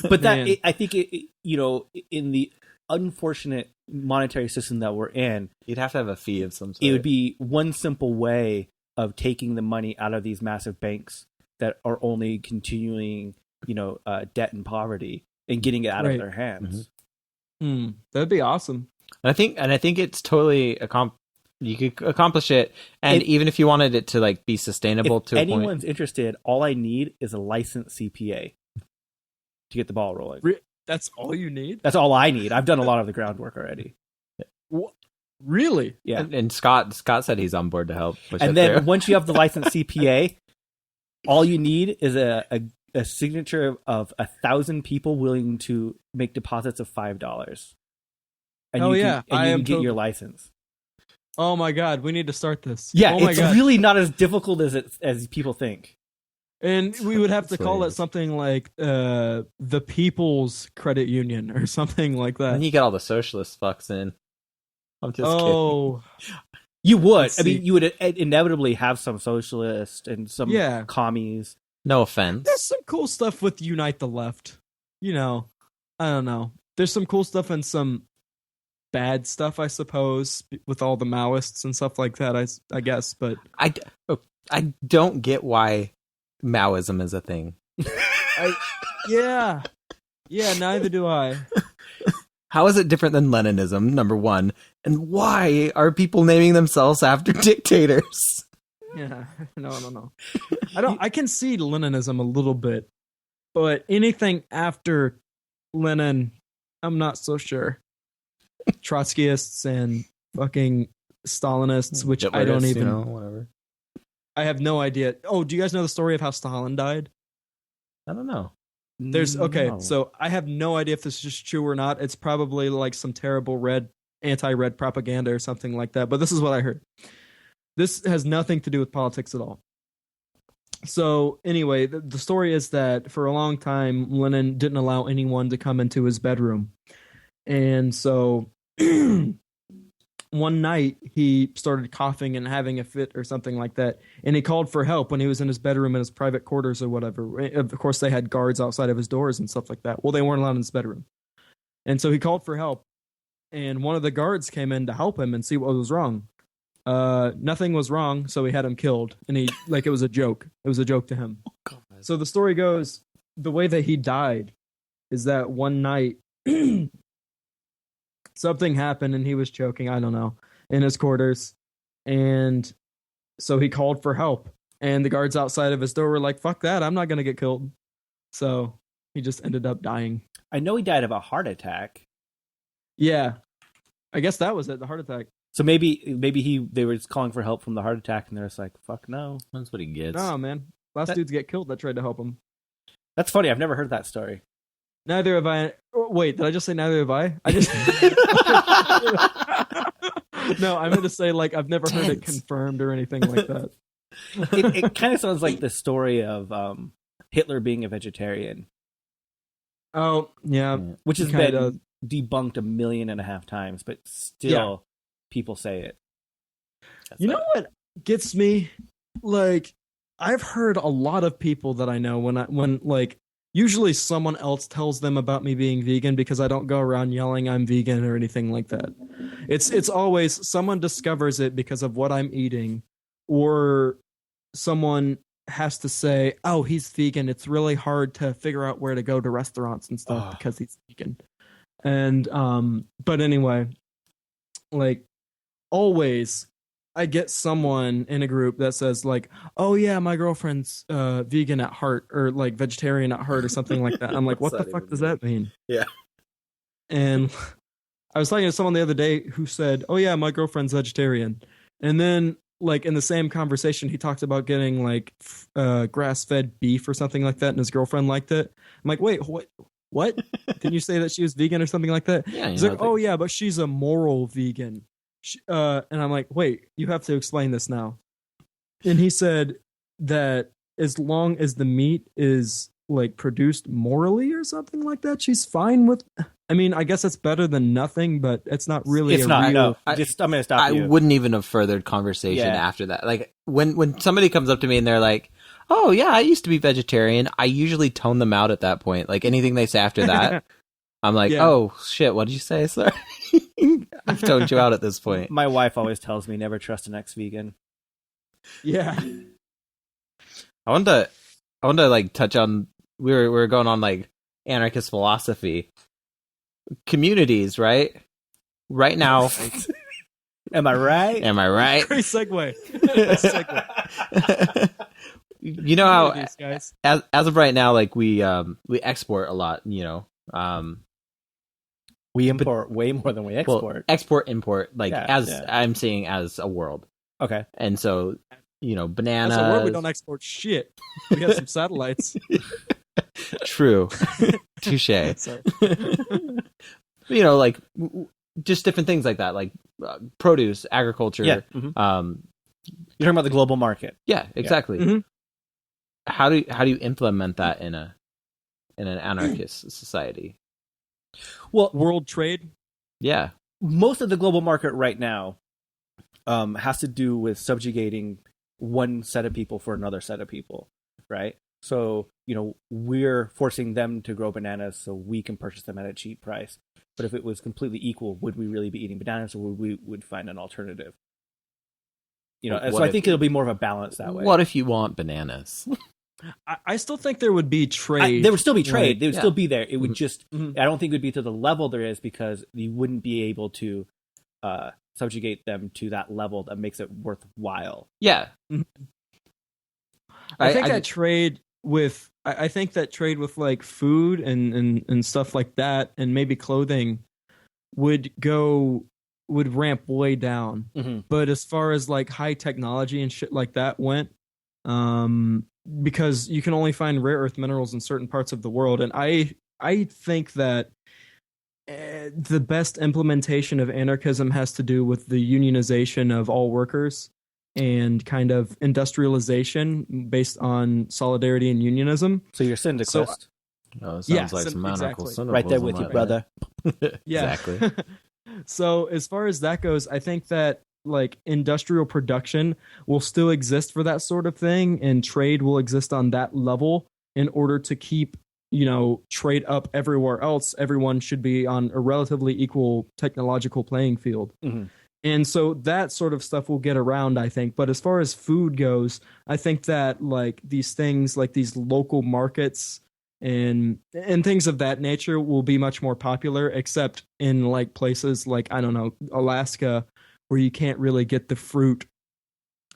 But I think in the unfortunate monetary system that we're in, you'd have to have a fee of some sort. It would be one simple way of taking the money out of these massive banks that are only continuing, debt and poverty and getting it out of their hands. That'd be awesome. I think it's totally you could accomplish it, and even if you wanted it to like be sustainable to a point. If anyone's interested, all I need is a licensed CPA to get the ball rolling. That's all you need? That's all I need. I've done a lot of the groundwork already. Really? Yeah. And Scott said he's on board to help push and it then through. Once you have the licensed CPA, all you need is a signature of 1,000 people willing to make deposits of $5. And you can get your license. Oh my God, we need to start this. Yeah, oh my it's God. really not as difficult as people think. And we would have to call it something like the People's Credit Union or something like that. And you get all the socialist fucks in. I'm just kidding. You would. I mean, you would inevitably have some socialists and some commies. No offense. There's some cool stuff with Unite the Left. I don't know. There's some cool stuff and some bad stuff, I suppose, with all the Maoists and stuff like that, I guess. But I don't get why Maoism is a thing. Yeah, neither do I. How is it different than Leninism, number one? And why are people naming themselves after dictators? Yeah, no. I can see Leninism a little bit, but anything after Lenin, I'm not so sure. Trotskyists and fucking Stalinists, which I don't even... whatever. I have no idea. Oh, do you guys know the story of how Stalin died? I don't know. So I have no idea if this is just true or not. It's probably like some terrible anti-red propaganda or something like that. But this is what I heard. This has nothing to do with politics at all. So anyway, the story is that for a long time, Lenin didn't allow anyone to come into his bedroom. And so one night he started coughing and having a fit or something like that. And he called for help when he was in his bedroom in his private quarters or whatever. Of course, they had guards outside of his doors and stuff like that. Well, they weren't allowed in his bedroom. And so he called for help. And one of the guards came in to help him and see what was wrong. Nothing was wrong, so he had him killed. And it was a joke. It was a joke to him. So the story goes, the way that he died is that one night something happened and he was choking, I don't know, in his quarters. And so he called for help. And the guards outside of his door were like, fuck that, I'm not going to get killed. So he just ended up dying. I know he died of a heart attack. Yeah. I guess that was it, the heart attack. So maybe they were just calling for help from the heart attack and they're just like, fuck no. That's what he gets. No, man. Last dudes get killed that tried to help him. That's funny. I've never heard that story. Neither have I. Wait, did I just say neither have I? I just. No, I meant to say like I've never heard it confirmed or anything like that. It kind of sounds like the story of Hitler being a vegetarian. Oh yeah, which has been debunked 1.5 million times, but still people say it. You know what gets me? Like, I've heard a lot of people that I know when usually someone else tells them about me being vegan because I don't go around yelling I'm vegan or anything like that. It's always someone discovers it because of what I'm eating, or someone has to say, oh, he's vegan. It's really hard to figure out where to go to restaurants and stuff because he's vegan. And but anyway, like always I get someone in a group that says like, oh yeah, my girlfriend's vegan at heart, or like vegetarian at heart or something like that. I'm like, what the fuck does that mean? Yeah. And I was talking to someone the other day who said, oh yeah, my girlfriend's vegetarian. And then like in the same conversation, he talked about getting like grass-fed beef or something like that, and his girlfriend liked it. I'm like, wait, what? Didn't you say that she was vegan or something like that? Yeah. He's like, oh yeah, but she's a moral vegan. And I'm like, wait, you have to explain this now. And he said that as long as the meat is like produced morally or something like that, she's fine with. I mean, I guess it's better than nothing, but it's not really. It's not. No, I'm going to stop you. I wouldn't even have furthered conversation after that. Like when somebody comes up to me and they're like, "Oh yeah, I used to be vegetarian," I usually tone them out at that point. Like anything they say after that, I'm like, "Oh shit, what did you say, sir?" I've toned you out at this point. My wife always tells me never trust an ex-vegan. Yeah. I want to like touch on. We were going on like anarchist philosophy, communities, right? Right now, Am I right? am I right? Great segue. Best segue. You know how These guys. as of right now, like we export a lot. We import way more than we export. Export import, like Yeah. I'm seeing as a world. Okay. And so, bananas. That's a word. We don't export shit. We have some satellites. True. Touche. Sorry. Like just different things like that, like produce, agriculture. Yeah. Mm-hmm. You're talking about the global market. Yeah, exactly. Yeah. Mm-hmm. How do you implement that in an anarchist society? Well, world trade. Yeah. Most of the global market right now has to do with subjugating one set of people for another set of people, right? So, we're forcing them to grow bananas so we can purchase them at a cheap price. But if it was completely equal, would we really be eating bananas, or would find an alternative? So I think it'll be more of a balance that way. What if you want bananas? I still think there would be trade. There would still be trade. Right. They would still be there. It would just, Mhm. I don't think it would be to the level there is, because you wouldn't be able to subjugate them to that level that makes it worthwhile. Yeah. I think that trade with like food and stuff like that, and maybe clothing would ramp way down. Mm-hmm. But as far as like high technology and shit like that went, because you can only find rare earth minerals in certain parts of the world, and I think that the best implementation of anarchism has to do with the unionization of all workers and kind of industrialization based on solidarity and unionism. So you're syndicalist. It Yeah, sounds like some anarchical exactly. syndicalism Right there with you, right brother. Yeah. Exactly. So as far as that goes, I think that like industrial production will still exist for that sort of thing, and trade will exist on that level in order to keep, trade up everywhere else. Everyone should be on a relatively equal technological playing field. Mm-hmm. And so that sort of stuff will get around, I think. But as far as food goes, I think that like these things, like these local markets and things of that nature will be much more popular, except in like places like, I don't know, Alaska, where you can't really get the fruit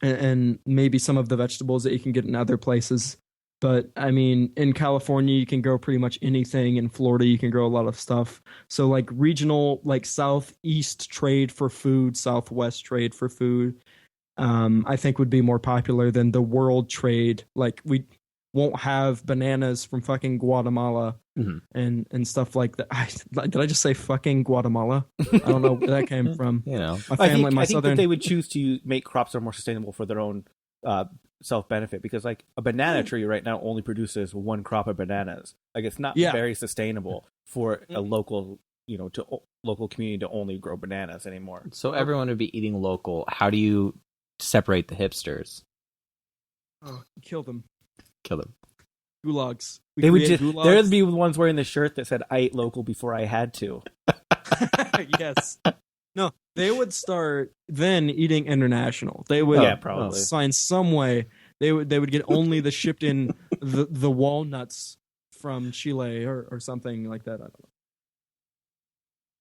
and maybe some of the vegetables that you can get in other places. But I mean, in California, you can grow pretty much anything. In Florida, you can grow a lot of stuff. So like regional, like southeast trade for food, southwest trade for food, I think would be more popular than the world trade. Like we won't have bananas from fucking Guatemala and stuff like that. Did I just say fucking Guatemala? I don't know where that came from. You know, My family, I think that they would choose to make crops that are more sustainable for their own self-benefit, because like a banana tree right now only produces one crop of bananas. Like it's not very sustainable for a local, local community to only grow bananas anymore. So everyone would be eating local. How do you separate the hipsters? Oh, kill them. Kill them. Gulags. They would just, there would be ones wearing the shirt that said, "I ate local before I had to." Yes. No, they would start then eating international. They would probably find some way. They would get only the shipped in the walnuts from Chile or something like that. I don't know.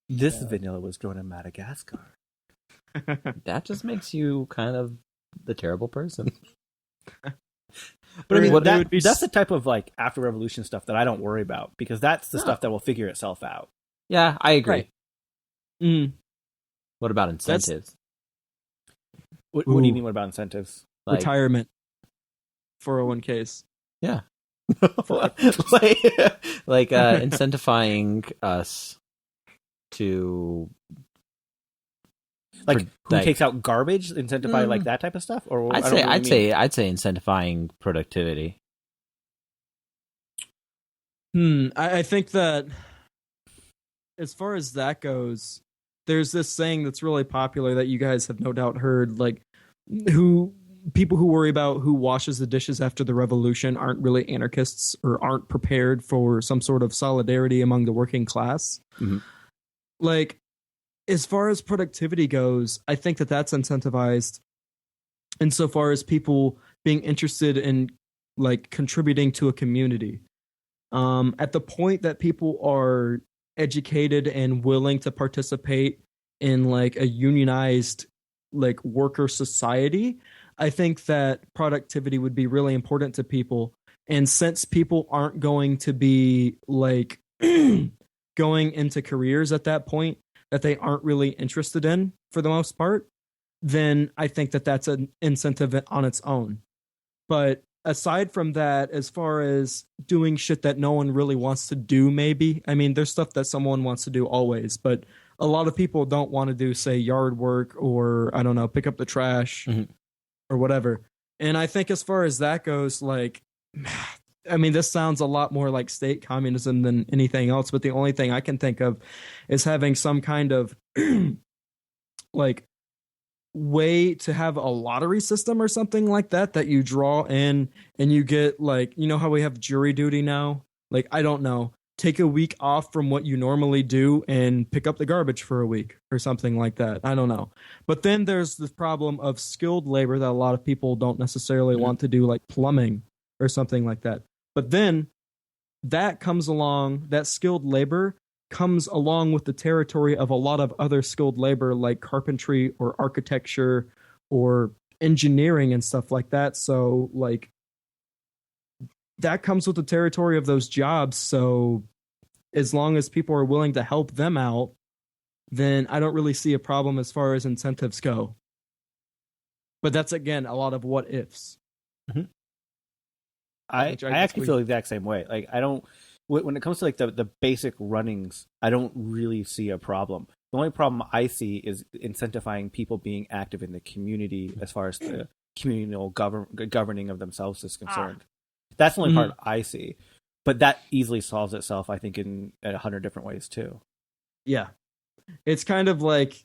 This vanilla was grown in Madagascar. That just makes you kind of the terrible person. But I mean, What would be that's the type of like after revolution stuff that I don't worry about, because that's the stuff that will figure itself out. Yeah, I agree. Right. Mm. What about incentives? What do you mean? What about incentives? Like, Retirement. 401ks. Yeah. like incentifying us to like who takes out garbage, incentivize like that type of stuff, or I'd say incentifying productivity. I think that as far as that goes, there's this saying that's really popular that you guys have no doubt heard, like people who worry about who washes the dishes after the revolution aren't really anarchists or aren't prepared for some sort of solidarity among the working class. Mm-hmm. Like, as far as productivity goes, I think that that's incentivized insofar as people being interested in like contributing to a community. At the point that people are educated and willing to participate in like a unionized like worker society, I think that productivity would be really important to people. And since people aren't going to be like going into careers at that point that they aren't really interested in for the most part, then I think that that's an incentive on its own. But aside from that, as far as doing shit that no one really wants to do, maybe, I mean, there's stuff that someone wants to do always, but a lot of people don't want to do, say, yard work or, I don't know, pick up the trash or whatever. And I think as far as that goes, like, I mean, this sounds a lot more like state communism than anything else, but the only thing I can think of is having some kind of like way to have a lottery system or something like that you draw in and you get like, you know how we have jury duty now? Like, I don't know, take a week off from what you normally do and pick up the garbage for a week or something like that. I don't know. But then there's the problem of skilled labor that a lot of people don't necessarily want to do, like plumbing or something like that. But then that comes along, that skilled labor comes along with the territory of a lot of other skilled labor like carpentry or architecture or engineering and stuff like that. So like that comes with the territory of those jobs. So as long as people are willing to help them out, then I don't really see a problem as far as incentives go. But that's, again, a lot of what ifs. Mm-hmm. I actually feel the exact same way. Like, I don't, when it comes to like the basic runnings, I don't really see a problem. The only problem I see is incentivizing people being active in the community as far as the communal governing of themselves is concerned. That's the only part I see. But that easily solves itself, I think, in 100 different ways too. Yeah. It's kind of like,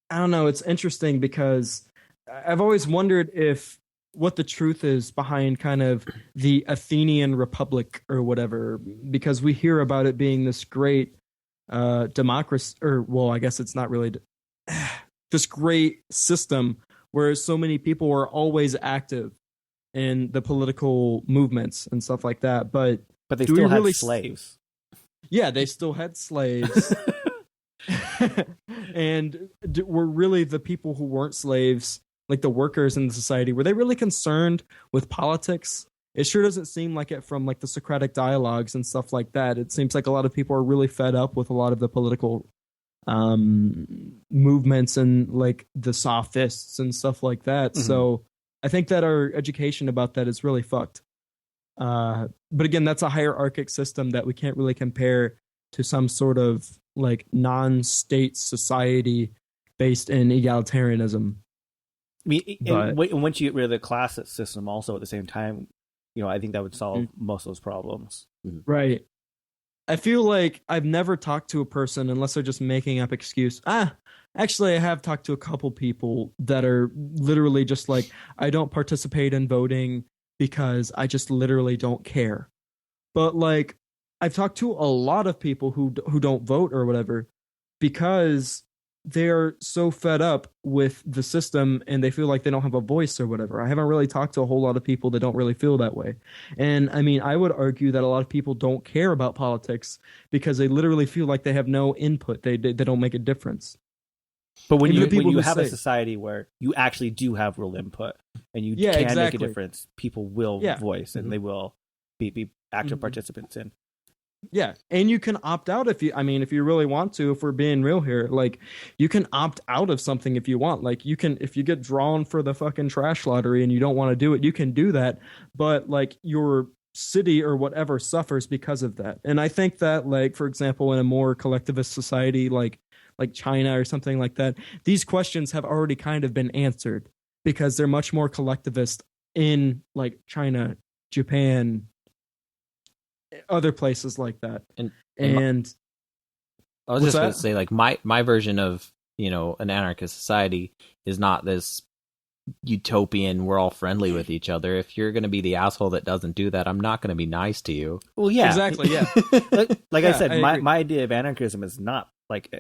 I don't know, it's interesting because I've always wondered if what the truth is behind kind of the Athenian Republic or whatever, because we hear about it being this great democracy, or, well, I guess it's not really this great system where so many people were always active in the political movements and stuff like that. But they still had slaves. Yeah, they still had slaves. And were really the people who weren't slaves, like the workers in the society, were they really concerned with politics? It sure doesn't seem like it from like the Socratic dialogues and stuff like that. It seems like a lot of people are really fed up with a lot of the political movements and like the sophists and stuff like that. Mm-hmm. So I think that our education about that is really fucked. But again, that's a hierarchic system that we can't really compare to some sort of like non-state society based in egalitarianism. I mean, once you get rid of the class system also at the same time, you know, I think that would solve most of those problems. Right. I feel like I've never talked to a person, unless they're just making up excuse. Actually, I have talked to a couple people that are literally just like, I don't participate in voting because I just literally don't care. But like, I've talked to a lot of people who don't vote or whatever because they're so fed up with the system and they feel like they don't have a voice or whatever. I haven't really talked to a whole lot of people that don't really feel that way. And I mean, I would argue that a lot of people don't care about politics because they literally feel like they have no input. They don't make a difference. But when you have a society where you actually do have real input and you can make a difference, people will voice and they will be active participants in. Yeah, and you can opt out if you really want to. If we're being real here, like you can opt out of something if you want. Like you can, if you get drawn for the fucking trash lottery and you don't want to do it, you can do that. But like your city or whatever suffers because of that. And I think that, like, for example, in a more collectivist society like China or something like that, these questions have already kind of been answered because they're much more collectivist in like China, Japan, other places like that. And I was just going to say, like, my version of, you know, an anarchist society is not this utopian, we're all friendly with each other. If you're going to be the asshole that doesn't do that, I'm not going to be nice to you. Well, yeah, exactly. Yeah. like I said, my idea of anarchism is not like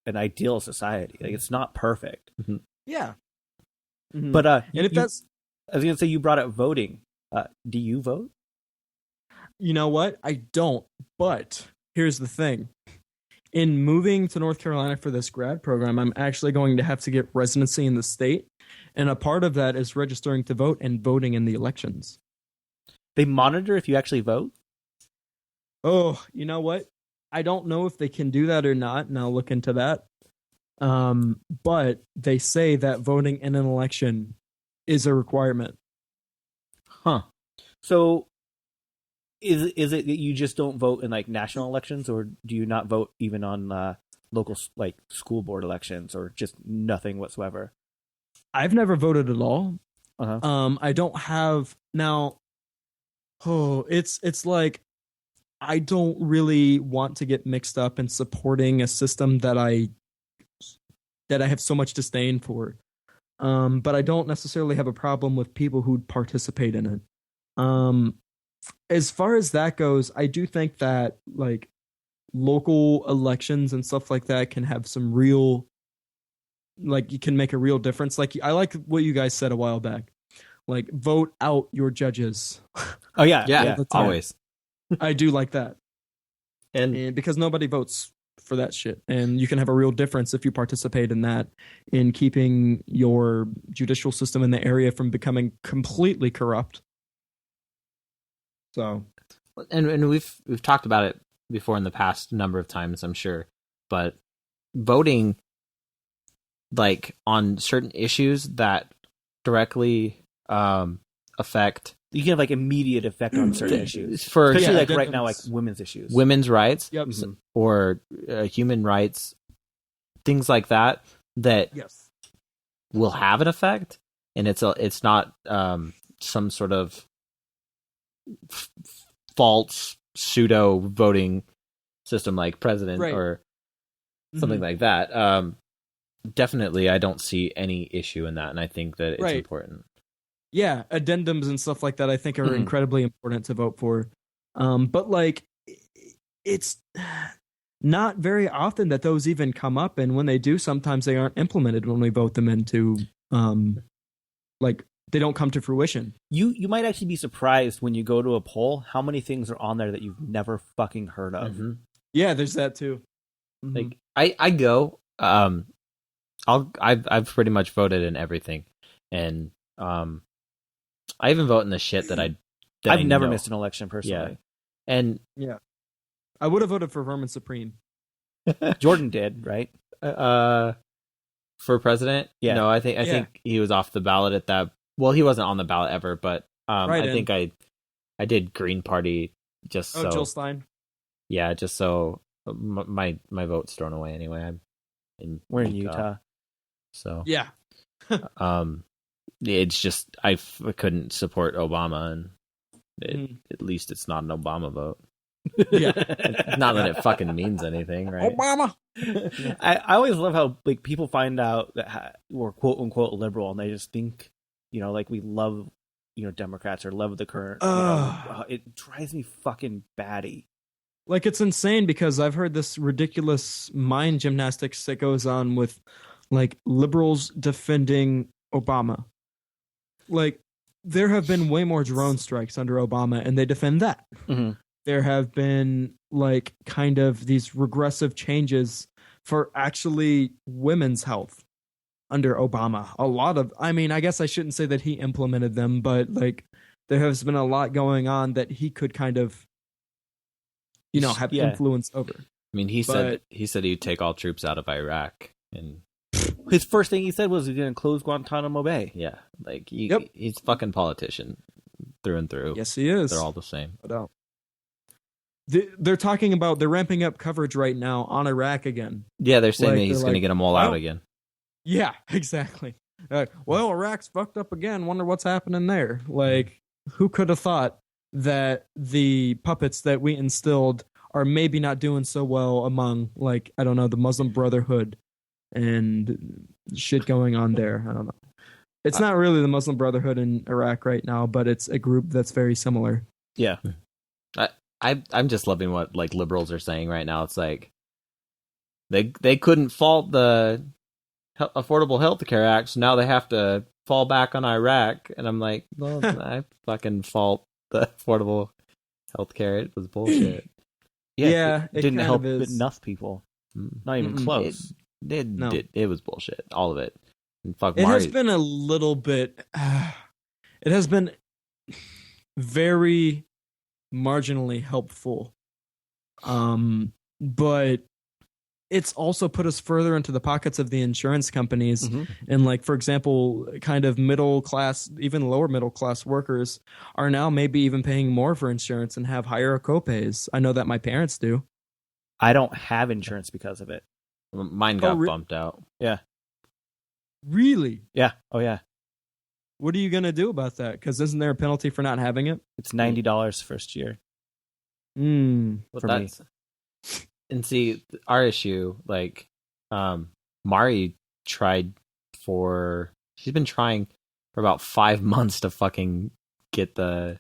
an ideal society. Like, it's not perfect. Yeah. Mhm. But and if you, that's, I was gonna say you brought up voting. Do you vote? you know what, I don't. But here's the thing: in moving to North Carolina for this grad program, I'm actually going to have to get residency in the state, and a part of that is registering to vote and voting in the elections. They monitor if you actually vote. Oh, you know what? I don't know if they can do that or not, and I'll look into that. But they say that voting in an election is a requirement. Huh. So is it that you just don't vote in like national elections, or do you not vote even on local like school board elections, or just nothing whatsoever? I've never voted at all. Uh-huh. I don't have now. Oh, it's like I don't really want to get mixed up in supporting a system that I have so much disdain for. But I don't necessarily have a problem with people who participate in it. As far as that goes, I do think that like local elections and stuff like that can have some real, like, you can make a real difference. Like, I like what you guys said a while back. Like, vote out your judges. Oh yeah, Yeah, the time. always. I do like that. And because nobody votes for that shit. And you can have a real difference if you participate in that, in keeping your judicial system in the area from becoming completely corrupt. So, And we've talked about it before in the past number of times, I'm sure. But voting, like, on certain issues that directly affect, you can have like immediate effect on certain issues, for especially Yeah, like right addendums. now, like women's issues. women's rights yep. Mhm. or human rights, things like that, that Yes. will have an effect, and it's not some sort of false pseudo voting system like president Right. or something Mhm. like that. Definitely, I don't see any issue in that, and I think that it's Right. important. Yeah, addendums and stuff like that I think are Mhm. incredibly important to vote for. But like, it's not very often that those even come up, and when they do, sometimes they aren't implemented when we vote them into like, they don't come to fruition. You might actually be surprised when you go to a poll how many things are on there that you've never fucking heard of. Mhm. Yeah, there's that too. Mhm. Like I go, I've pretty much voted in everything, and I even vote in the shit that I've I never know. missed an election personally. And Yeah, I would have voted for Vermin Supreme. Jordan did, right? for president, Yeah. no, I think he was off the ballot at that. Well, he wasn't on the ballot ever, but Right I in. think I did Green Party just Oh, so Jill Stein. yeah, just so my vote's thrown away anyway. I'm We're in Utah. so Yeah. it's just I couldn't support Obama, and Mhm. at least it's not an Obama vote. Yeah. Not that it fucking means anything, right? Obama. I always love how like people find out that we're quote unquote liberal, and they just think, like we love, Democrats or love the current. It drives me fucking batty. Like, it's insane because I've heard this ridiculous mind gymnastics that goes on with like liberals defending Obama. Like, there have been way more drone strikes under Obama, and they defend that. Mhm. There have been like kind of these regressive changes for actually women's health under Obama. A lot of, I mean, I guess I shouldn't say that he implemented them, but like there has been a lot going on that he could kind of, have Yeah. influence over. I mean, he said he'd take all troops out of Iraq, and His first thing he said was he's going to close Guantanamo Bay. yeah, like Yep. he's a fucking politician through and through. Yes, he is. They're all the same. No doubt. They're talking about, they're ramping up coverage right now on Iraq again. Yeah, they're saying Like, that he's they're going to like, get them all out well, again. Yeah, exactly. Well, Iraq's fucked up again. Wonder what's happening there. Like, who could have thought that the puppets that we instilled are maybe not doing so well among, like, I don't know, the Muslim Brotherhood and shit going on there. I don't know. It's not really the Muslim Brotherhood in Iraq right now, but it's a group that's very similar. Yeah. I'm just loving what like liberals are saying right now. It's like they couldn't fault the Affordable Health Care Act, so now they have to fall back on Iraq, and I'm like, well, I fucking fault the affordable healthcare. It was bullshit. Yeah, it didn't kind help of is. enough people. Not even close. No. It was bullshit. All of it. And fuck, It Mari. has been a little bit. It has been very marginally helpful, but it's also put us further into the pockets of the insurance companies. And like, for example, kind of middle class, even lower middle class workers are now maybe even paying more for insurance and have higher copays. I know that my parents do. I don't have insurance because of it. Mine got bumped out. Yeah. Really? Yeah. Oh, yeah. What are you going to do about that? Because isn't there a penalty for not having it? It's $90 first year. Well, for me. And see, our issue, like, Mari tried she's been trying for about 5 months to fucking get I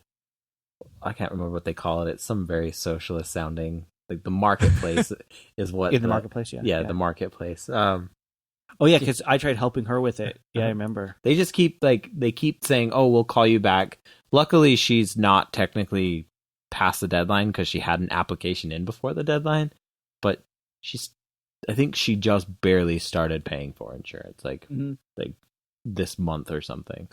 can't remember what they call it. It's some very socialist sounding, like the marketplace is what. In the marketplace, yeah. Yeah, the marketplace. Oh, yeah, because I tried helping her with it. Yeah, I remember. They just keep saying, oh, we'll call you back. Luckily, she's not technically past the deadline because she had an application in before the deadline. But I think she just barely started paying for insurance, like this month or something.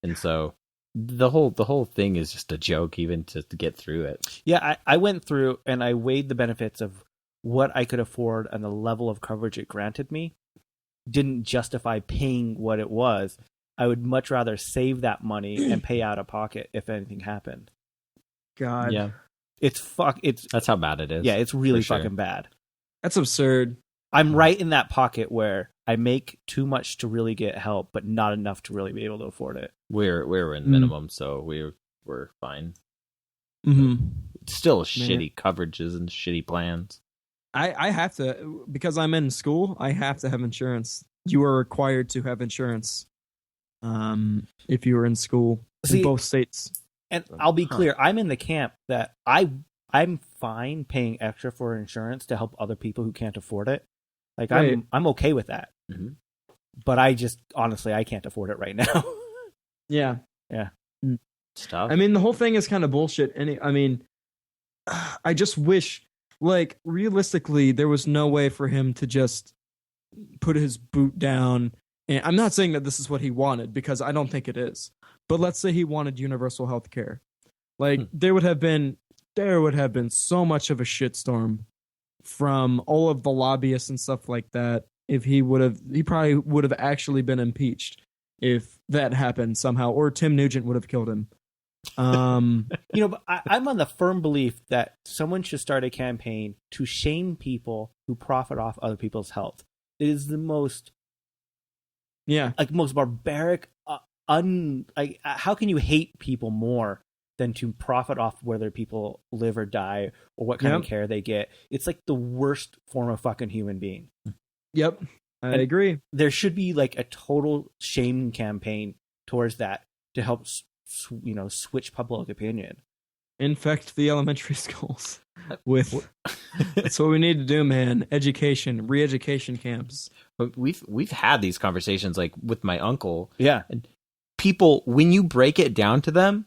And so the whole thing is just a joke, even to get through it. Yeah, I went through and I weighed the benefits of what I could afford and the level of coverage it granted me. Didn't justify paying what it was. I would much rather save that money and pay out of pocket if anything happened. God. Yeah. That's how bad it is. Yeah, it's really fucking bad. That's absurd. I'm right in that pocket where I make too much to really get help, but not enough to really be able to afford it. We're in minimum, so we're fine. Still shitty coverages and shitty plans. I have to, because I'm in school, I have to have insurance. You are required to have insurance if you are in school in both states. And I'll be clear, I'm in the camp that I'm fine paying extra for insurance to help other people who can't afford it. Like, right. I'm okay with that. Mm-hmm. But I just, honestly, I can't afford it right now. Yeah. Stuff. I mean, the whole thing is kind of bullshit. I mean, I just wish, like, realistically, there was no way for him to just put his boot down. And I'm not saying that this is what he wanted, because I don't think it is. But let's say he wanted universal health care. Like, there would have been so much of a shitstorm from all of the lobbyists and stuff like that if he probably would have actually been impeached if that happened somehow, or Tim Nugent would have killed him. But I'm on the firm belief that someone should start a campaign to shame people who profit off other people's health. It is the most, most barbaric. How can you hate people more than to profit off whether people live or die or what kind of care they get? It's like the worst form of fucking human being. Yep, I agree. There should be like a total shame campaign towards that to help, switch public opinion. Infect the elementary schools with. That's what we need to do, man. Education, re-education camps. But we've had these conversations, like with my uncle. Yeah, and people, when you break it down to them,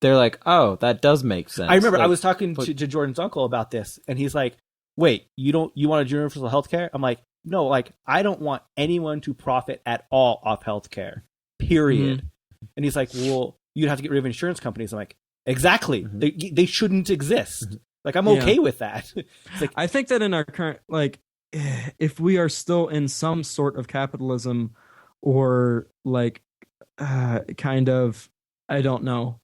they're like, "Oh, that does make sense." I remember I was talking to Jordan's uncle about this, and he's like, "Wait, you want universal health care?" I'm like, "No, like I don't want anyone to profit at all off health care. Period." Mm-hmm. And he's like, "Well, you'd have to get rid of insurance companies." I'm like, "Exactly. Mm-hmm. They shouldn't exist." Mm-hmm. Like, I'm okay with that. It's like, I think that in our current, like, if we are still in some sort of capitalism or like kind of, I don't know,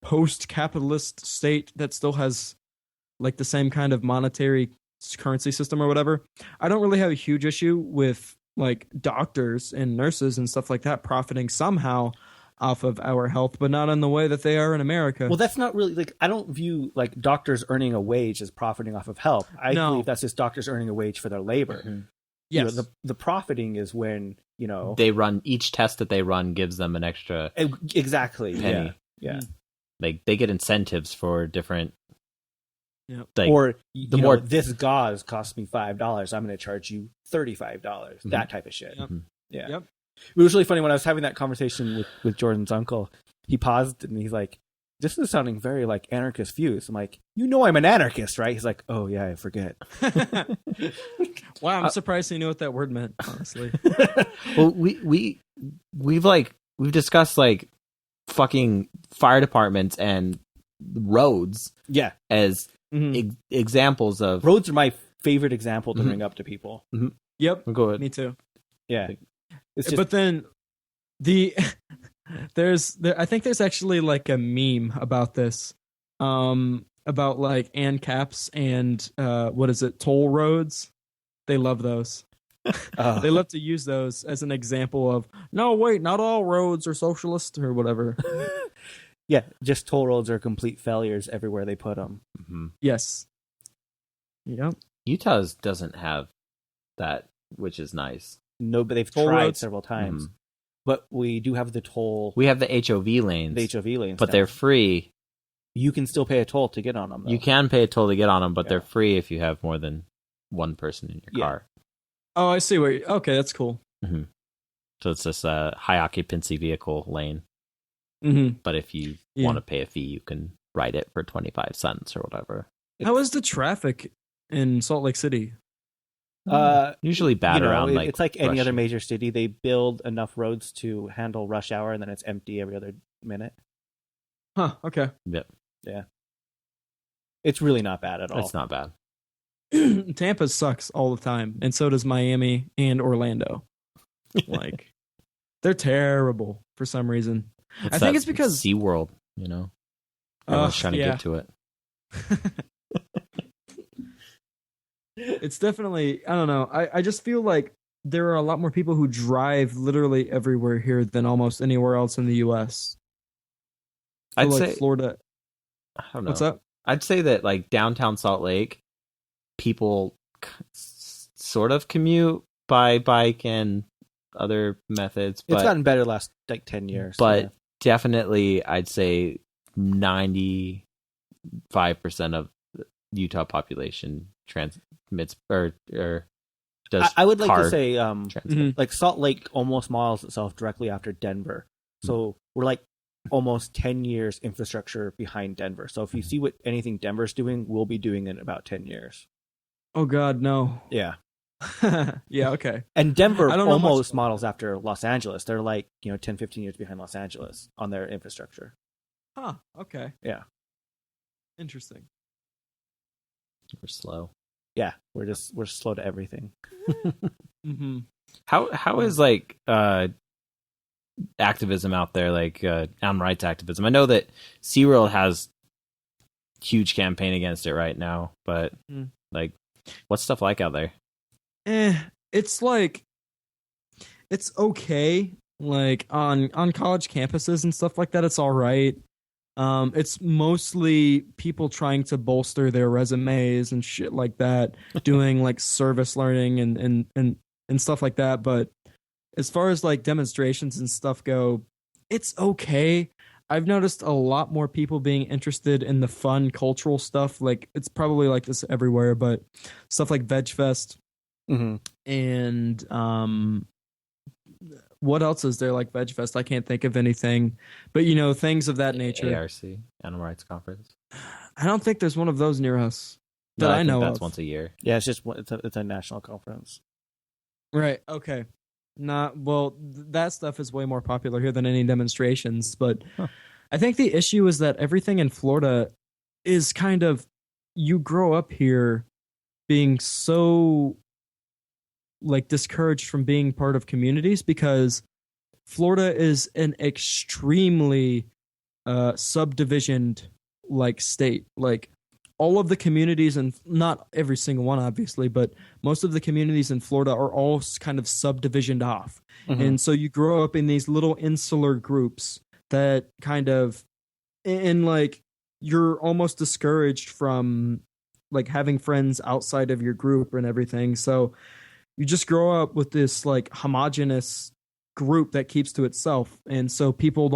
post-capitalist state that still has like the same kind of monetary currency system or whatever, I don't really have a huge issue with like doctors and nurses and stuff like that profiting somehow off of our health, but not in the way that they are in America. Well, that's not really, like, I don't view like doctors earning a wage as profiting off of health. I believe that's just doctors earning a wage for their labor. Mm-hmm. Yes. The profiting is when, they run, each test that they run gives them an extra exactly penny. Yeah. Like, they get incentives for different. Yeah. Like, or the more this gauze costs me $5, I'm going to charge you $35. Mm-hmm. That type of shit. Yep. Yeah. Yep. It was really funny when I was having that conversation with Jordan's uncle. He paused and he's like, "This is sounding very like anarchist views." I'm like, "You know, I'm an anarchist, right?" He's like, "Oh yeah, I forget." Wow, I'm surprised he knew what that word meant. Honestly, Well, we've discussed like fucking fire departments and roads Yeah, as examples of roads are my favorite example to bring up to people. yep, Go ahead. me too. Yeah, it's just, But then I think there's actually like a meme about this, about like ANCAPs and what is it, toll roads. They love those. They love to use those as an example of, no, wait, not all roads are socialist or whatever. yeah, just toll roads are complete failures everywhere they put them. Yes. Yep. Utah doesn't have that, which is nice. No, but they've Toll tried roads. several times. But we do have the toll, We have the HOV lanes, the HOV lanes, but now. they're free. You can still pay a toll to get on them, though. You can pay a toll to get on them, but Yeah. they're free if you have more than one person in your Yeah. car. Oh, I see. Okay, that's cool. So it's this high occupancy vehicle lane. Mm-hmm. But if you Yeah. want to pay a fee, you can ride it for 25 cents or whatever. How is the traffic in Salt Lake City? Usually bad around like it's like any rush other hour. major city. They build enough roads to handle rush hour, and then it's empty every other minute. Huh. Okay. Yep. It's really not bad at all. It's not bad. Tampa sucks all the time, and so does Miami and Orlando. Like, they're terrible for some reason. I think it's because SeaWorld, you know? Everyone's trying to yeah. get to it. It's definitely, I don't know. I just feel like there are a lot more people who drive literally everywhere here than almost anywhere else in the U.S. I'd like say Florida. I don't know. What's up? I'd say that like downtown Salt Lake, people sort of commute by bike and other methods. But, It's gotten better last like 10 years. but yeah. definitely, I'd say 95% of the Utah population transmits or does. I would like car to say transit. like Salt Lake almost models itself directly after Denver. So we're like almost 10 years infrastructure behind Denver. So if you see what anything Denver's doing, we'll be doing in about 10 years. Oh, God, no. Yeah. Yeah, okay. And Denver I don't know almost models after Los Angeles. They're like, 10, 15 years behind Los Angeles on their infrastructure. Huh, okay. Yeah. Interesting. We're slow. Yeah. We're slow to everything. Mm-hmm. How is like activism out there, like animal rights activism? I know that SeaWorld has huge campaign against it right now, but like, what's stuff like out there? It's like, it's okay. Like on college campuses and stuff like that, it's all right. It's mostly people trying to bolster their resumes and shit like that, doing like service learning and stuff like that. But as far as like demonstrations and stuff go, it's okay. I've noticed a lot more people being interested in the fun cultural stuff. Like, it's probably like this everywhere, but stuff like Veg Fest and what else is there like Veg Fest? I can't think of anything, but things of that nature. ARC, Animal Rights Conference. I don't think there's one of those near us that No, I think know that's of. once a year. Yeah, it's a national conference. Right. Okay. That stuff is way more popular here than any demonstrations. But I think the issue is that everything in Florida is kind of, you grow up here being so like discouraged from being part of communities because Florida is an extremely subdivisioned like state. Like, all of the communities, and not every single one, obviously, but most of the communities in Florida are all kind of subdivisioned off. And so you grow up in these little insular groups that kind of, and like, you're almost discouraged from like having friends outside of your group and everything. So you just grow up with this like homogenous group that keeps to itself. And so people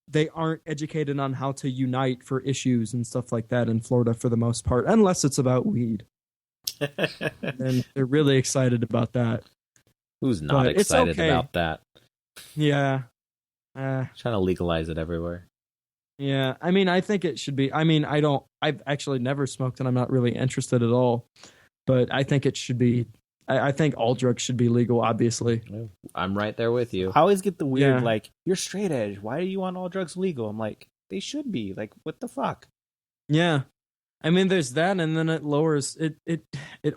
they aren't educated on how to unite for issues and stuff like that in Florida for the most part, unless it's about weed. And they're really excited about that. Who's not But it's excited okay. about that? Yeah. Trying to legalize it everywhere. Yeah. I mean, I think it should be. I mean, I've actually never smoked and I'm not really interested at all. But I think it should be. I think all drugs should be legal, obviously. I'm right there with you. I always get the weird, Yeah. like, you're straight edge. Why do you want all drugs legal? I'm like, they should be. Like, what the fuck? Yeah. I mean, there's that, and then it lowers it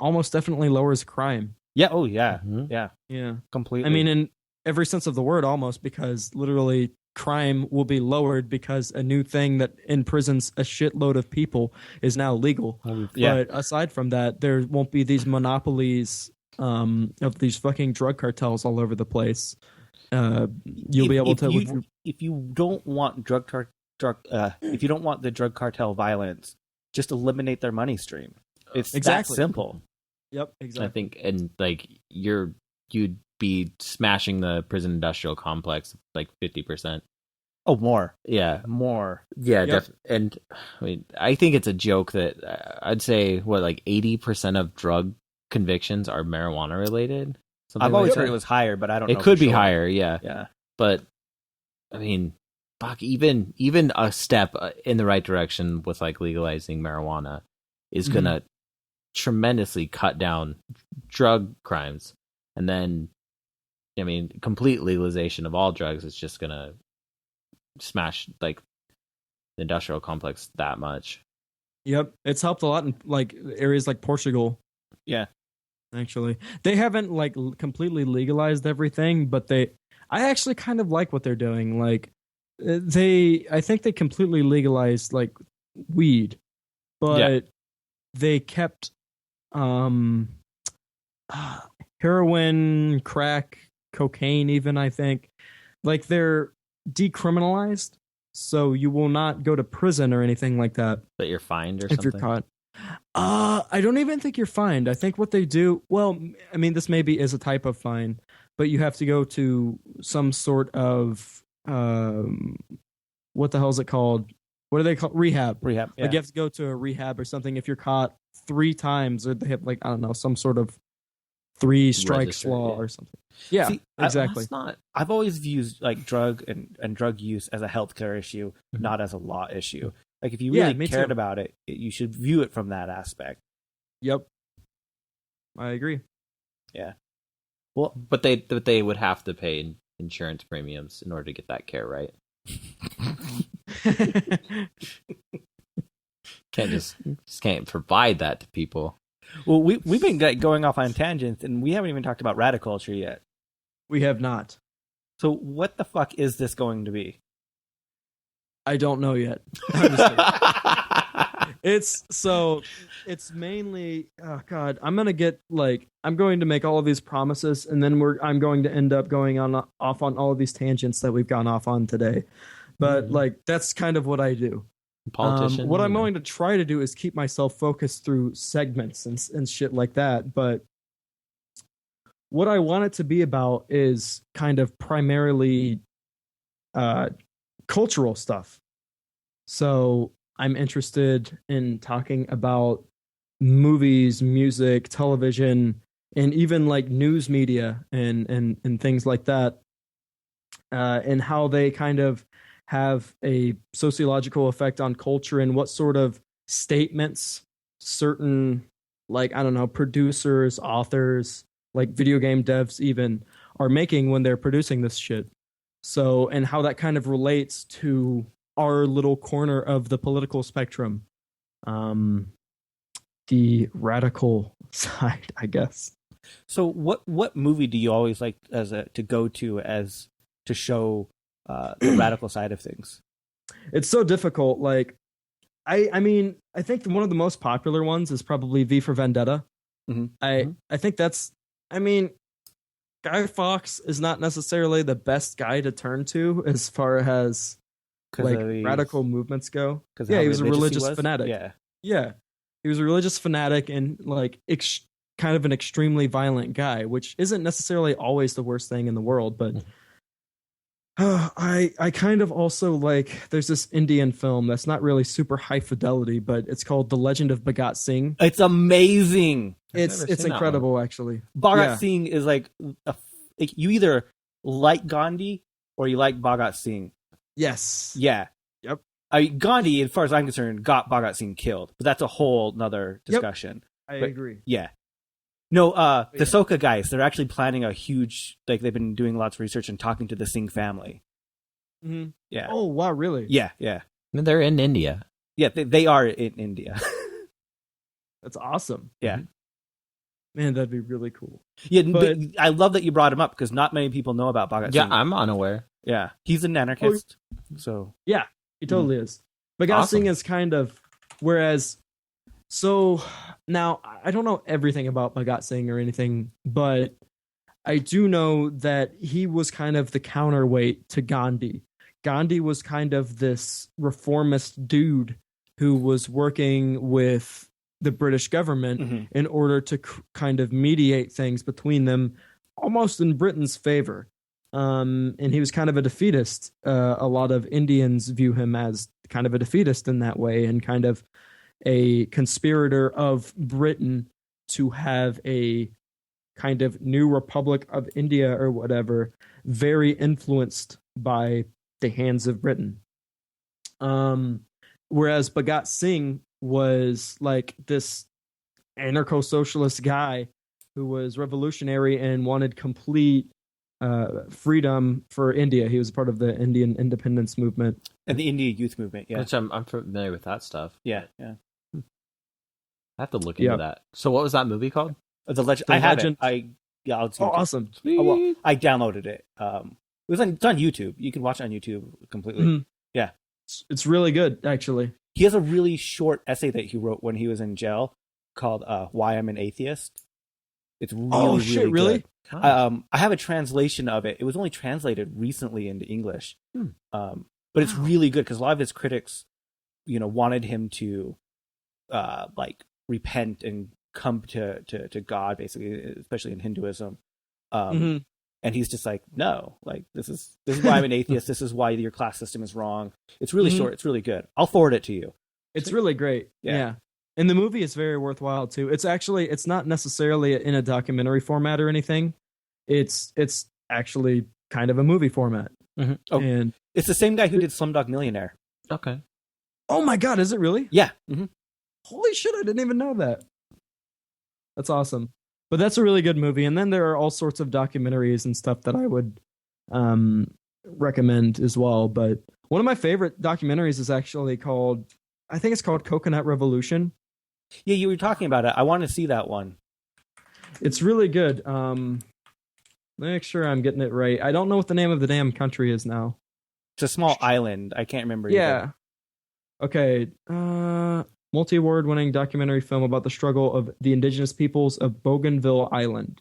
almost definitely lowers crime. Yeah. Oh, yeah. Mhm. Yeah. Yeah. Completely. I mean, in every sense of the word, almost, because literally crime will be lowered because a new thing that imprisons a shitload of people is now legal. yeah. But aside from that, there won't be these monopolies of these fucking drug cartels all over the place. You'll be able to. If you don't want if you don't want the drug cartel violence, just eliminate their money stream. It's Exactly. that simple. Yep, exactly. I think, and like you'd be smashing the prison industrial complex like 50%. Oh, more. Yeah, More. yeah, Yep. and I mean, I think it's a joke that I'd say like 80% of drug convictions are marijuana related. I've always that. heard it was higher, but I don't know. It could for be sure. higher, yeah. Yeah. But I mean, fuck, even a step in the right direction with like legalizing marijuana is Mhm. gonna tremendously cut down drug crimes. And then, I mean, complete legalization of all drugs is just gonna smash like the industrial complex that much. Yep, it's helped a lot in like areas like Portugal. Yeah. Actually, they haven't like completely legalized everything, but I actually kind of like what they're doing. Like, I think they completely legalized like weed, but they kept heroin, crack, cocaine, even. I think like they're decriminalized, so you will not go to prison or anything like that That you're fined or if something. you're caught. I don't even think you're fined. I think what they do, well, I mean, this maybe is a type of fine, but you have to go to some sort of, what the hell is it called? What do they call rehab? Rehab. Yeah. Like you have to go to a rehab or something if you're caught 3 times, or they have like, I don't know, some sort of 3 strikes Register, law yeah. or something. Yeah, See, exactly. That's not. I've always viewed like drug and drug use as a healthcare issue, Mhm. not as a law issue. Like if you Yeah, really me cared too. about it, you should view it from that aspect. Yep. I agree. Well, But they would have to pay insurance premiums in order to get that care, right? Can't provide that to people. well, we've been going off on tangents, and we haven't even talked about Radiculture yet. We have not. So what the fuck is this going to be? I don't know yet. I'm just kidding. It's mainly, oh god, I'm going to make all of these promises, and then I'm going to end up going off on all of these tangents that we've gone off on today. But Mhm. like that's kind of what I do. Politician. What I'm going to try to do is keep myself focused through segments and shit like that. But what I want it to be about is kind of primarily cultural stuff. So I'm interested in talking about movies, music, television, and even like news media and things like that, and how they kind of have a sociological effect on culture and what sort of statements certain, like, I don't know, producers, authors, like video game devs even are making when they're producing this shit. So, and how that kind of relates to our little corner of the political spectrum. The radical side, I guess. So what movie do you always like to go to show the radical side of things? It's so difficult. Like, I mean, I think one of the most popular ones is probably V for Vendetta. Mhm. I think that's, I mean, Guy Fawkes is not necessarily the best guy to turn to as far as like radical movements go. Yeah, he was a religious fanatic. Yeah, he was a religious fanatic and like kind of an extremely violent guy, which isn't necessarily always the worst thing in the world. But I kind of also like, there's this Indian film that's not really super high fidelity, but it's called The Legend of Bhagat Singh. It's amazing. I've It's never seen that incredible, actually. Bhagat Yeah. Singh is like a like, you either like Gandhi or you like Bhagat Singh. Yes. Yeah. Yep. Gandhi, as far as I'm concerned, got Bhagat Singh killed, but that's a whole nother discussion. I But, agree. Yeah. No, the Soka guys, they're actually planning a huge, like, they've been doing lots of research and talking to the Singh family. Mm-hmm. Yeah. Oh, wow, really? Yeah. They're in India. Yeah, they are in India. That's awesome. Yeah. Man, that'd be really cool. Yeah, But- but I love that you brought him up because not many people know about Bhagat Yeah, Singh. I'm unaware. Yeah, he's an anarchist. So Yeah, he totally is. Bhagat Awesome. Singh is kind of, whereas, so now I don't know everything about Bhagat Singh or anything, but I do know that he was kind of the counterweight to Gandhi. Gandhi was kind of this reformist dude who was working with the British government Mhm. in order to kind of mediate things between them, almost in Britain's favor. And he was kind of a defeatist. A lot of Indians view him as kind of a defeatist in that way, and kind of a conspirator of Britain to have a kind of new Republic of India or whatever, very influenced by the hands of Britain. Whereas Bhagat Singh was like this anarcho-socialist guy who was revolutionary and wanted complete freedom for India. He was part of the Indian independence movement. and the India Youth Movement. Yeah, Which I'm familiar with that stuff. yeah. I have to look into that. So what was that movie called? The legend. The I have Legend- it. I'll see Oh, it. awesome. Oh, well, I downloaded it. It's on YouTube. You can watch it on YouTube completely. Mhm. Yeah. It's really good, actually. He has a really short essay that he wrote when he was in jail called "Why I'm an Atheist." It's really, Oh, shit, really really? good. I have a translation of it. It was only translated recently into English, but it's really good because a lot of his critics, wanted him to, like, repent and come to God, basically, especially in Hinduism. Mhm. And he's just like, no, like, this is why I'm an atheist. This is why your class system is wrong. It's really Mhm. short. It's really good. I'll forward it to you. It's really great. Yeah. Yeah. And the movie is very worthwhile too. It's not necessarily in a documentary format or anything. It's actually kind of a movie format. Mm-hmm. Oh, And it's the same guy who did Slumdog Millionaire. Okay. oh my God, is it really? Yeah. Mm-hmm. Holy shit, I didn't even know that. That's awesome. But that's a really good movie. And then there are all sorts of documentaries and stuff that I would recommend as well. But one of my favorite documentaries is actually I think it's called Coconut Revolution. Yeah, you were talking about it. I want to see that one. It's really good. Let me make sure I'm getting it right. I don't know what the name of the damn country is now. It's a small island. I can't remember. Yeah. Okay. Multi-award winning documentary film about the struggle of the indigenous peoples of Bougainville Island.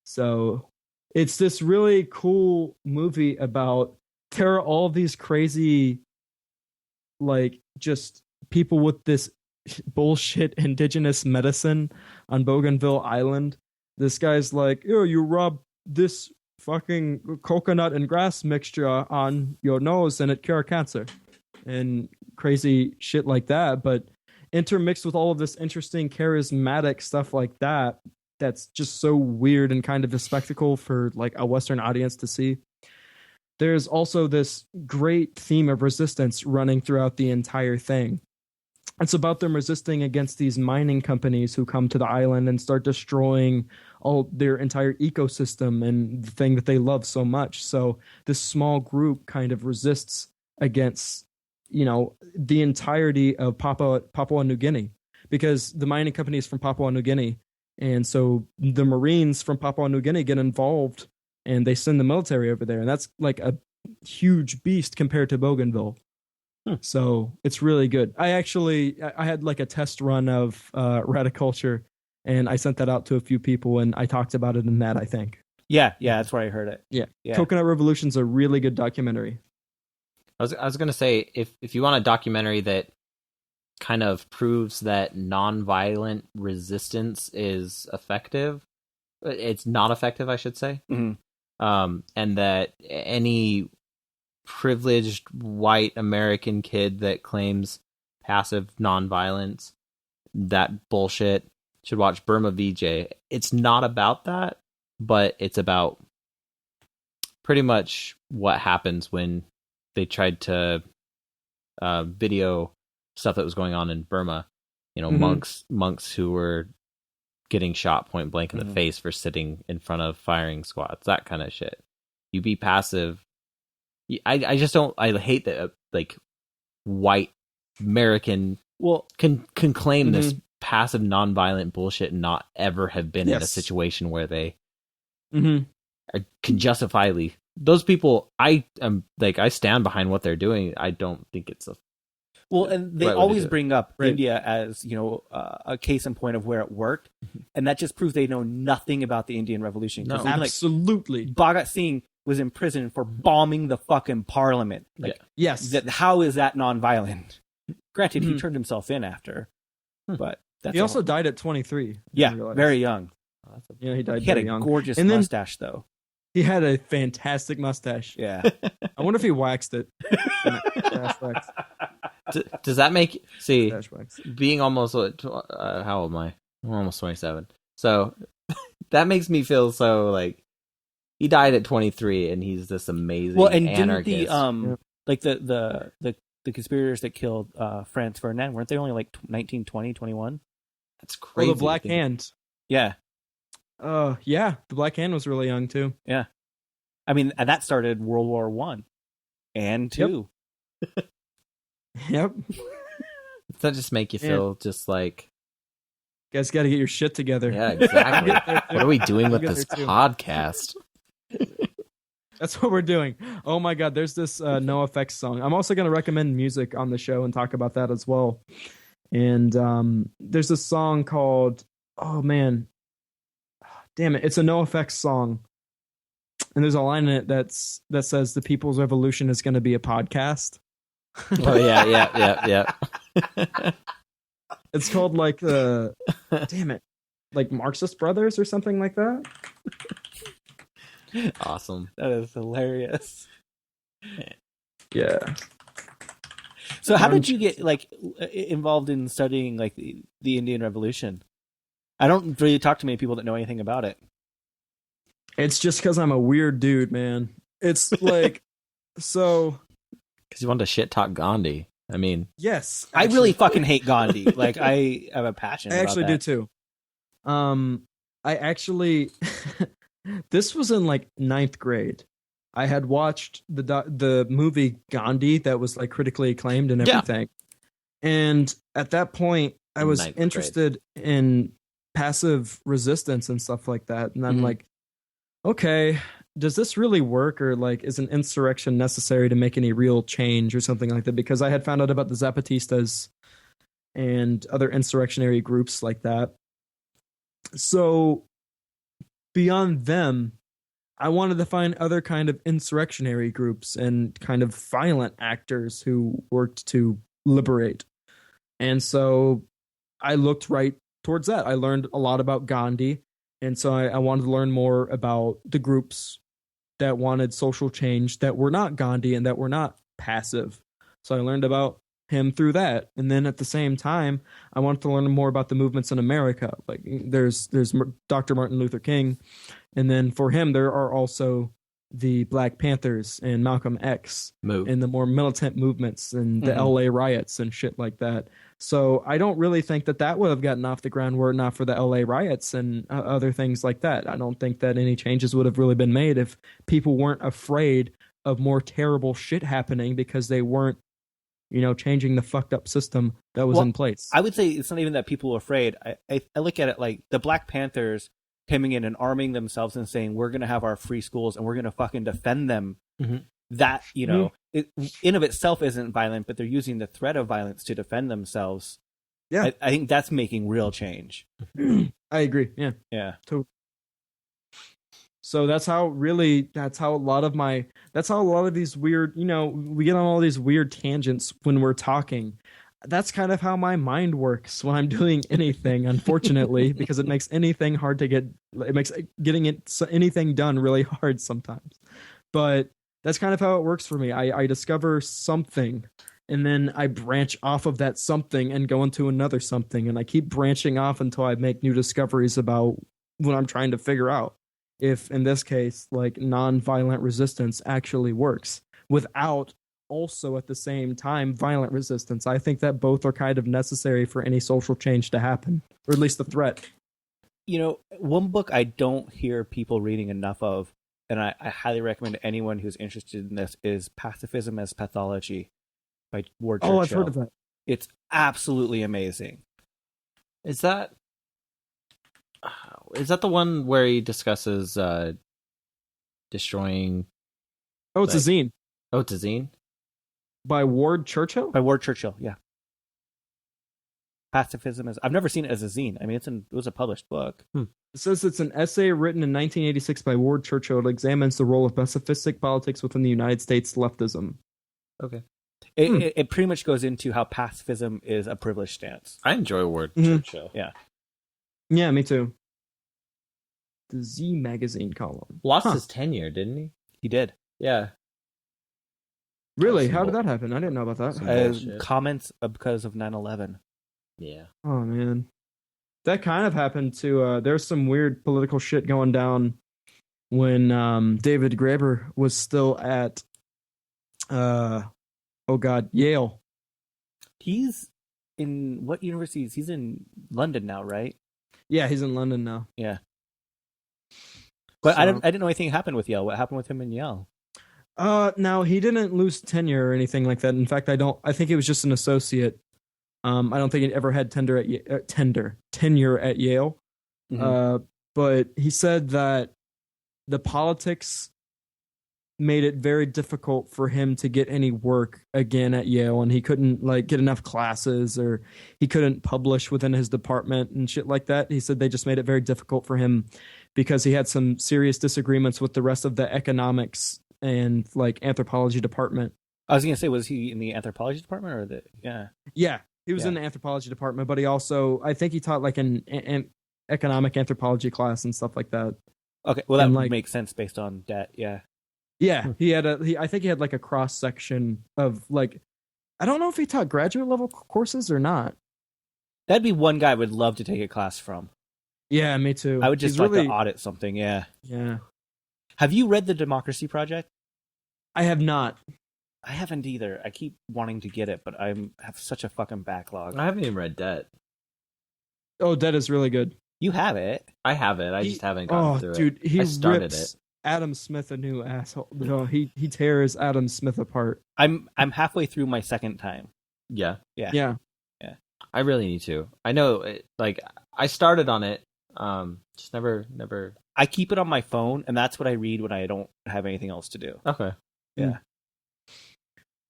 So it's this really cool movie about, there are all these crazy, like, just people with this bullshit indigenous medicine on Bougainville Island. This guy's like, yo, you rub this fucking coconut and grass mixture on your nose and it cure cancer. And crazy shit like that, but intermixed with all of this interesting charismatic stuff like that, that's just so weird and kind of a spectacle for like a Western audience to see. There's also this great theme of resistance running throughout the entire thing. It's about them resisting against these mining companies who come to the island and start destroying all their entire ecosystem and the thing that they love so much. So this small group kind of resists against, the entirety of Papua New Guinea, because the mining company is from Papua New Guinea. And so the Marines from Papua New Guinea get involved and they send the military over there. And that's like a huge beast compared to Bougainville. So it's really good. I had like a test run of Radiculture, and I sent that out to a few people, and I talked about it in that, I think. Yeah, that's where I heard it. Yeah. Yeah. Coconut Revolution's a really good documentary. I was gonna say, if you want a documentary that kind of proves that nonviolent resistance is effective, it's not effective, I should say, Mm-hmm. and that any privileged white American kid that claims passive nonviolence, that bullshit, should watch Burma VJ. It's not about that. but it's about pretty much what happens when they tried to video stuff that was going on in Burma. You know, monks who were getting shot point blank in the face for sitting in front of firing squads, that kind of shit. You be passive. I just don't. I hate that like white American can claim this passive nonviolent bullshit and not ever have been in a situation where they can justifiably. Those people, I stand behind what they're doing. I don't think it's a and they always bring up India as, you know, a case in point of where it worked, and that just proves they know nothing about the Indian Revolution. No, absolutely. Like, Bhagat Singh was in prison for bombing the fucking parliament. Like, yes. How is that nonviolent? Granted, he turned himself in after, but he also died at 23. Yeah, very young. Yeah, he died. He had a young. gorgeous mustache, though. He had a fantastic mustache. Yeah, I wonder if he waxed it. Does that make being almost how old am I? I'm almost 27. So that makes me feel so like he died at 23 and he's this amazing anarchist. Didn't like the conspirators that killed Franz Ferdinand, weren't they only like 19, 20, 21? That's crazy. Oh, the Black Hand. Yeah. The Black Hand was really young too. Yeah. I mean, and that started World War I and II. Yep. Does that just make you feel just like... You guys got to get your shit together. Yeah, exactly. What are we doing with this podcast? That's what we're doing. Oh my God, there's this NoFX song. I'm also going to recommend music on the show and talk about that as well. And there's this song called... Oh man. Damn it. It's a NoFX song. And there's a line in it that says the People's Revolution is going to be a podcast. Oh yeah. It's called like damn it, like Marxist Brothers or something like that. Awesome. That is hilarious. Yeah. So how did you get like involved in studying like the Indian Revolution? I don't really talk to many people that know anything about it. It's just because I'm a weird dude, man. It's like so. Because you wanted to shit talk Gandhi. I mean, yes, actually. I really fucking hate Gandhi. Like, I have a passion. I actually do too. I actually, this was in like 9th grade. I had watched the movie Gandhi that was like critically acclaimed and everything. Yeah. And at that point, I was interested in passive resistance and stuff like that. And I'm like, okay, does this really work, or like is an insurrection necessary to make any real change or something like that? Because I had found out about the Zapatistas and other insurrectionary groups like that. So beyond them, I wanted to find other kind of insurrectionary groups and kind of violent actors who worked to liberate. And so I looked right towards that. I learned a lot about Gandhi. And so I wanted to learn more about the groups that wanted social change that were not Gandhi and that were not passive. So I learned about him through that. And then at the same time, I wanted to learn more about the movements in America. Like there's Dr. Martin Luther King. And then for him, there are also the Black Panthers and Malcolm X and the more militant movements and the LA riots and shit like that. So I don't really think that would have gotten off the ground were it not for the LA riots and other things like that. I don't think that any changes would have really been made if people weren't afraid of more terrible shit happening because they weren't, changing the fucked up system that was in place. I would say it's not even that people were afraid. I look at it like the Black Panthers coming in and arming themselves and saying, we're going to have our free schools and we're going to fucking defend them. That, it in of itself isn't violent, but they're using the threat of violence to defend themselves. Yeah. I think that's making real change. I agree. Yeah. Yeah. So that's how a lot of these weird, we get on all these weird tangents when we're talking. That's kind of how my mind works when I'm doing anything, unfortunately, because it makes anything hard to it makes anything done really hard sometimes. But that's kind of how it works for me. I discover something and then I branch off of that something and go into another something. And I keep branching off until I make new discoveries about what I'm trying to figure out. if in this case, like non-violent resistance actually works without also at the same time violent resistance. I think that both are kind of necessary for any social change to happen, or at least the threat. You know, one book I don't hear people reading enough of, and I highly recommend to anyone who's interested in this, is Pacifism as Pathology by Ward Churchill. Oh, I've heard of that. It's absolutely amazing. Is that the one where he discusses destroying? Oh, it's a zine. Oh, it's a zine? By Ward Churchill? By Ward Churchill, yeah. Pacifism is... I've never seen it as a zine. I mean, it was a published book. It says it's an essay written in 1986 by Ward Churchill. It examines the role of pacifistic politics within the United States leftism. Okay. It pretty much goes into how pacifism is a privileged stance. I enjoy Ward Churchill. Yeah. Yeah, me too. The Z Magazine column. Lost his tenure, didn't he? He did. Yeah. Really? How did that happen? I didn't know about that. Bullshit. Comments because of 9/11. Yeah. Oh, man. That kind of happened to... there's some weird political shit going down when David Graeber was still at... Yale. He's in what universities? He's in London now, right? Yeah, he's in London now. Yeah. But So- I didn't know anything happened with Yale. What happened with him in Yale? Now he didn't lose tenure or anything like that. In fact, I think he was just an associate. I don't think he ever had tenure at Yale. Mhm. But he said that the politics made it very difficult for him to get any work again at Yale, and he couldn't get enough classes, or he couldn't publish within his department and shit like that. He said they just made it very difficult for him because he had some serious disagreements with the rest of the economics and anthropology department. I was gonna say, was he in the anthropology department or the? Yeah, he was in the anthropology department, but he also, I think he taught an economic anthropology class and stuff like that. Okay, well that And, would make sense based on that. Yeah. Yeah, I think he had a cross section of I don't know if he taught graduate level courses or not. That'd be one guy I would love to take a class from. Yeah, me too. I would just He's like really, to audit something. Yeah. Yeah, Have you read The Democracy Project? I have not. I haven't either. I keep wanting to get it, but I have such a fucking backlog. I haven't even read Debt. Oh, that is really good. You have it. I have it. I just haven't gone through dude, it. he I started rips it. Adam Smith a new asshole. No, he tears Adam Smith apart. I'm halfway through my second time. Yeah. Yeah. I really need to. I know, I started on it. Just never. I keep it on my phone, and that's what I read when I don't have anything else to do. Okay. Yeah.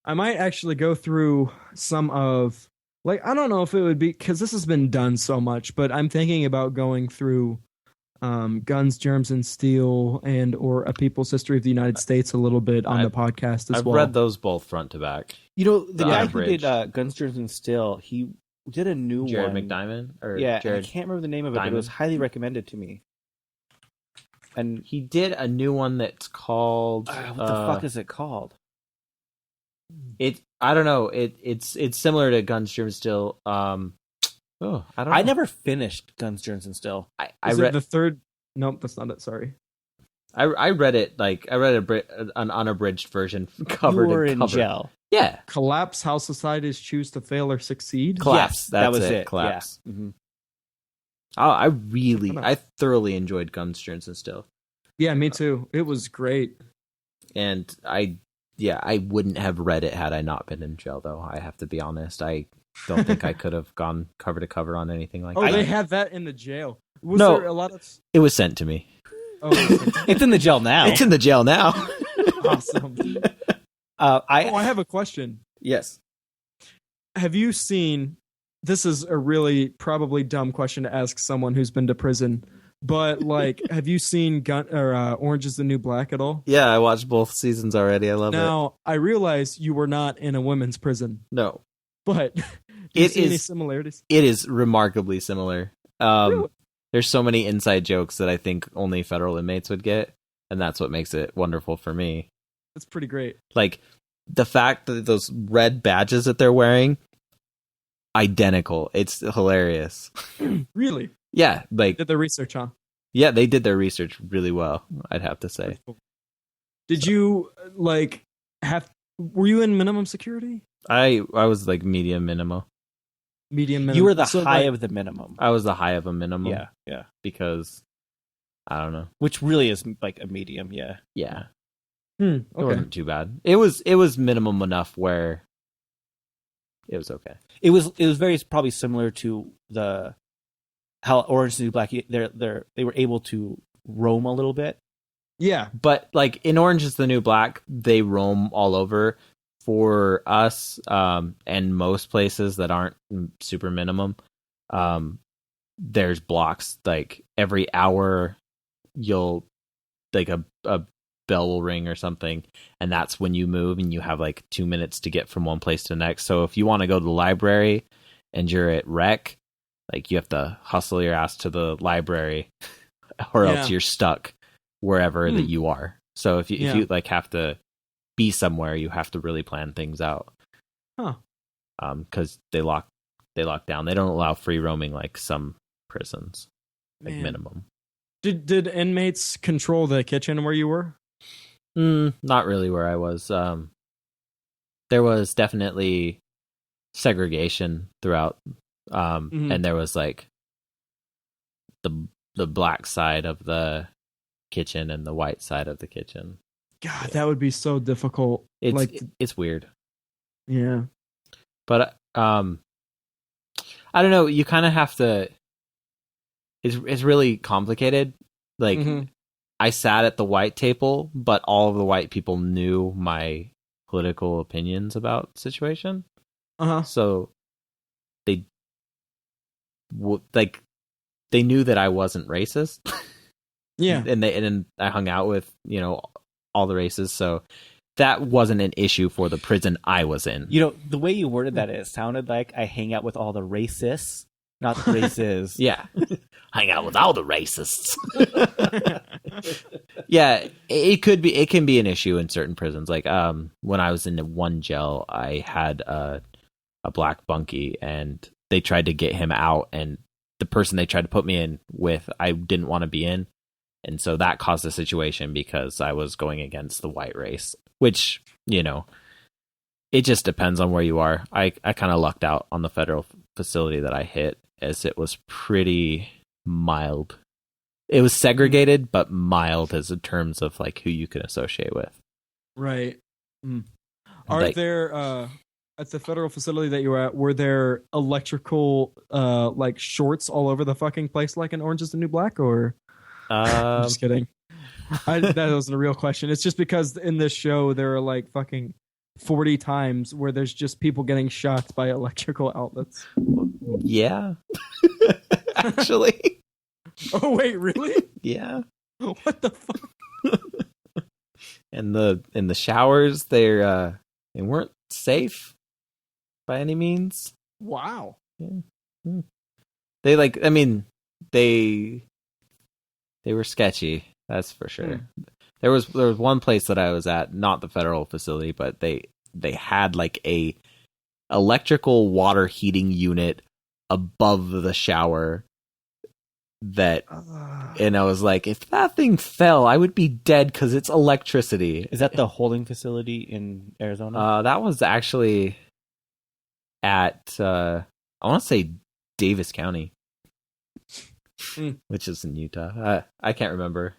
I might actually go through some of I don't know if it would be because this has been done so much, but I'm thinking about going through Guns, Germs, and Steel or A People's History of the United States a little bit on the podcast as I've well. read those both front to back. You know, the guy who Average. did Guns, Germs, and Steel, he did a new Jared one. McDiamond? Or Yeah, Jared I can't remember the name of it, but it was Diamond? highly recommended to me. And He did a new one that's called... what the fuck is it called? I don't know. It's similar to Guns, Germs, Steel. I don't know. I never finished Guns, Germs, and Steel. I Is it read the third? Nope, that's not it. Sorry. I read it I read an unabridged version covered You were in in cover. jail. Yeah. Collapse: How Societies Choose to Fail or Succeed. Collapse. Yes, That's that was it. it. Collapse. Yeah. Mhm. I thoroughly enjoyed Guns, Germs, and Steel. Yeah, me too. It was great. And I wouldn't have read it had I not been in jail, though. I have to be honest. I don't think I could have gone cover to cover on anything like Oh, that. they had that in the jail. Was No. there a lot of? It was sent to me. Oh, It's in the jail now. It's in the jail now. awesome. I I have a question. Yes. Have you seen? This is a really probably dumb question to ask someone who's been to prison, but have you seen Orange Is the New Black at all? Yeah, I watched both seasons already. I love it. Now I realize you were not in a women's prison, No. but do you It see any is- similarities? It is remarkably similar. Really? There's so many inside jokes that I think only federal inmates would get, and that's what makes it wonderful for me. That's pretty great. Like, the fact that those red badges that they're wearing, identical. It's hilarious. Really? Yeah, like, Did the research, huh? Yeah, they did their research really well, I'd have to say. Did you like were you in minimum security? I was like medium minimum. Medium minimum. You were the So, high like, of the minimum. I was the high of a minimum. Yeah. Because I don't know. Which really is like a medium, yeah. Yeah. It okay. wasn't too bad. It was minimum enough where it was okay. It was very probably similar to how Orange is the New Black. They were able to roam a little bit. Yeah. But like in Orange is the New Black, they roam all over. For us, and most places that aren't super minimum, there's blocks. Like every hour, you'll like a bell will ring or something, and that's when you move, and you have like 2 minutes to get from one place to the next. So if you want to go to the library and you're at rec, like you have to hustle your ass to the library, or else you're stuck wherever that you are. So if you like have to be somewhere, you have to really plan things out. Because they lock down. They don't allow free roaming like some prisons, like minimum. Did inmates control the kitchen where you were? Not really where I was. There was definitely segregation throughout, and there was like the black side of the kitchen and the white side of the kitchen. God, that would be so difficult. It's weird. Yeah. But I don't know, you kind of have to it's really complicated. Like I sat at the white table, but all of the white people knew my political opinions about the situation. So they knew that I wasn't racist. Yeah. And I hung out with, all the races, so that wasn't an issue for the prison I was in. The way you worded that, it sounded like I hang out with all the racists, not the races. Yeah. Hang out with all the racists. Yeah, it can be an issue in certain prisons. Like when I was in one jail, I had a black bunkie, and they tried to get him out, and the person they tried to put me in with, I didn't want to be in. And so that caused a situation because I was going against the white race, which, it just depends on where you are. I kind of lucked out on the federal facility that I hit, as it was pretty mild. It was segregated, but mild as in terms of like who you can associate with. Right. Are there, at the federal facility that you were at, were there electrical like shorts all over the fucking place like in Orange is the New Black, or... I'm just kidding. That wasn't a real question. It's just because in this show there are like fucking 40 times where there's just people getting shot by electrical outlets. Yeah. Actually. Oh wait, really? Yeah. What the fuck? And the showers, they weren't safe by any means. Wow. Yeah. They were sketchy, that's for sure. There was one place that I was at, not the federal facility, but they had like a electrical water heating unit above the shower and I was like, if that thing fell, I would be dead because it's electricity. Is that the holding facility in Arizona? That was actually at I want to say Davis County. Which is in Utah. I can't remember.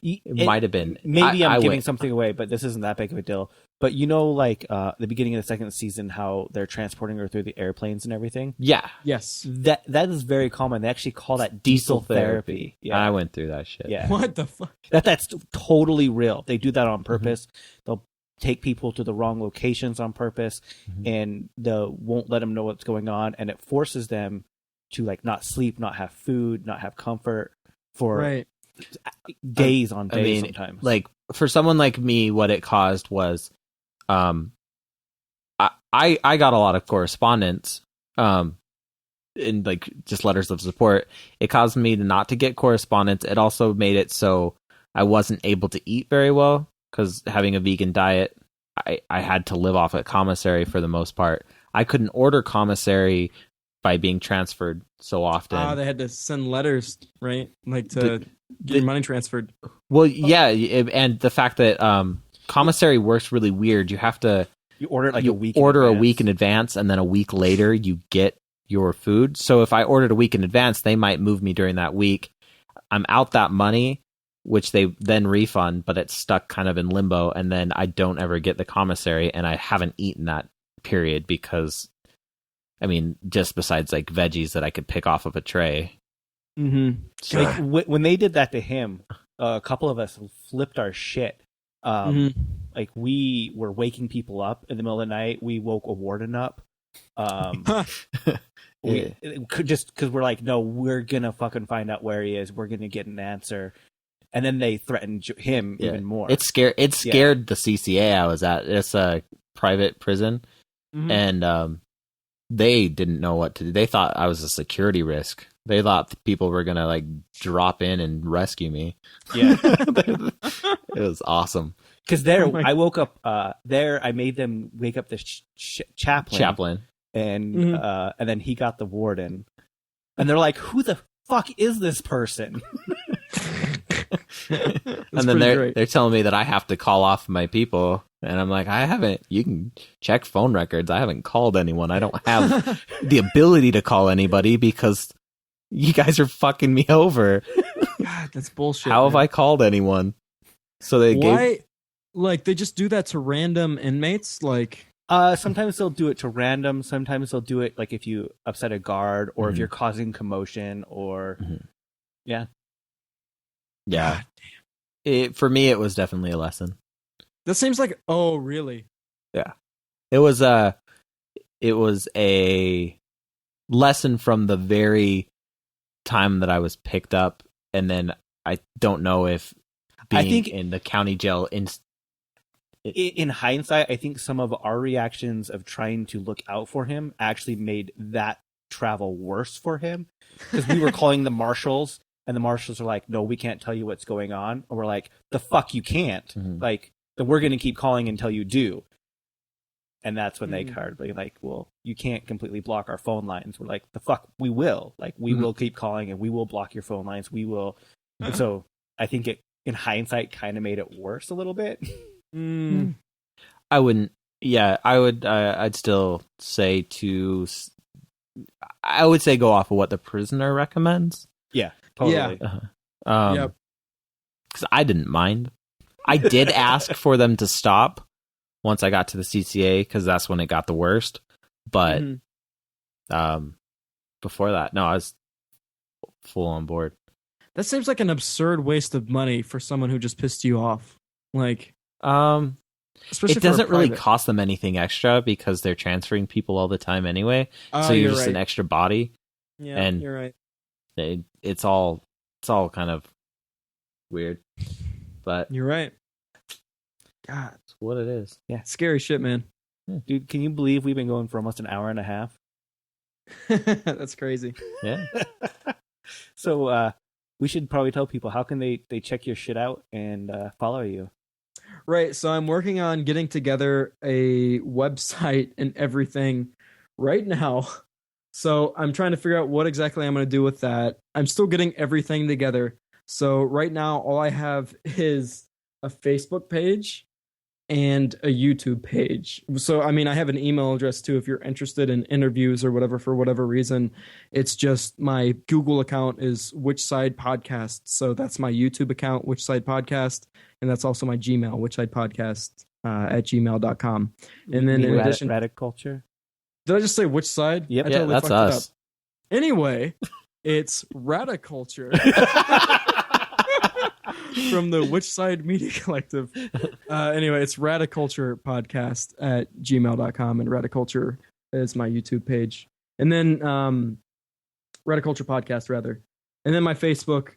It might have been. Maybe I'm giving something away, but this isn't that big of a deal. But like the beginning of the second season, how they're transporting her through the airplanes and everything? Yeah. Yes. That is very common. They actually call that diesel therapy. Yeah. I went through that shit. Yeah. What the fuck? That's totally real. They do that on purpose. They'll take people to the wrong locations on purpose, and they won't let them know what's going on, and it forces them to like not sleep, not have food, not have comfort for days on days. Sometimes, like for someone like me, what it caused was, I got a lot of correspondence, in like just letters of support. It caused me not to get correspondence. It also made it so I wasn't able to eat very well because having a vegan diet, I had to live off a commissary for the most part. I couldn't order commissary by being transferred so often. They had to send letters, right? Like to get your money transferred. Well, yeah, and the fact that commissary works really weird. You have to order it like a week. A week in advance, and then a week later you get your food. So if I ordered a week in advance, they might move me during that week. I'm out that money, which they then refund, but it's stuck kind of in limbo, and then I don't ever get the commissary, and I haven't eaten that period because, I mean, just besides like veggies that I could pick off of a tray. Mm-hmm. So, like, when they did that to him, a couple of us flipped our shit. Like we were waking people up in the middle of the night. We woke a warden up. We could just because we're like, no, we're gonna fucking find out where he is. We're gonna get an answer. And then they threatened him even more. It scared the CCA I was at. It's a private prison, and they didn't know what to do. They thought I was a security risk. They thought people were gonna like drop in and rescue me. Yeah, it was awesome. Because I woke up there. I made them wake up the chaplain, and then he got the warden, and they're like, "Who the fuck is this person?" And then they're telling me that I have to call off my people, and I'm like, I haven't. You can check phone records. I haven't called anyone. I don't have the ability to call anybody because you guys are fucking me over. God, that's bullshit. How have I called anyone? So Like they just do that to random inmates? Like sometimes they'll do it to random. Sometimes they'll do it like if you upset a guard or if you're causing commotion or yeah. For me, it was definitely a lesson. That seems like really? Yeah, it was a lesson from the very time that I was picked up, and then I don't know if being in the county jail in hindsight, I think some of our reactions of trying to look out for him actually made that travel worse for him because we were calling the marshals and the marshals are like, no, we can't tell you what's going on. And we're like, the fuck you can't. Like, we're going to keep calling until you do. And that's when they card like, well, you can't completely block our phone lines. We're like, the fuck, we will. Like, we will keep calling and we will block your phone lines. We will. And so I think it, in hindsight, kind of made it worse a little bit. I wouldn't. Yeah, I would. I'd still say I would say go off of what the prisoner recommends. Yeah, totally. Yeah. Because I didn't mind. I did ask for them to stop once I got to the CCA because that's when it got the worst. But before that, no, I was full on board. That seems like an absurd waste of money for someone who just pissed you off. Like, it doesn't really cost them anything extra because they're transferring people all the time anyway. So you're just an extra body. Yeah, and you're right. It's all kind of weird, but you're right. God, it's what it is. Yeah, scary shit, man. Yeah. Dude, can you believe we've been going for almost an hour and a half? That's crazy. Yeah. So we should probably tell people how can they check your shit out and follow you. Right. So I'm working on getting together a website and everything right now. So I'm trying to figure out what exactly I'm going to do with that. I'm still getting everything together. So right now, all I have is a Facebook page and a YouTube page. So, I mean, I have an email address too if you're interested in interviews or whatever for whatever reason. It's just my Google account is Which Side Podcast. So that's my YouTube account, Which Side Podcast. And that's also my Gmail, Which Side Podcast at gmail.com. And then in addition... Radiculture? Did I just say Which Side? Yep. I totally that's fucked it us. up. Anyway, it's Radiculture. From the Which Side Media Collective. Anyway, it's Radiculture Podcast at gmail.com, and Radiculture is my YouTube page. And then Radiculture Podcast, rather. And then my Facebook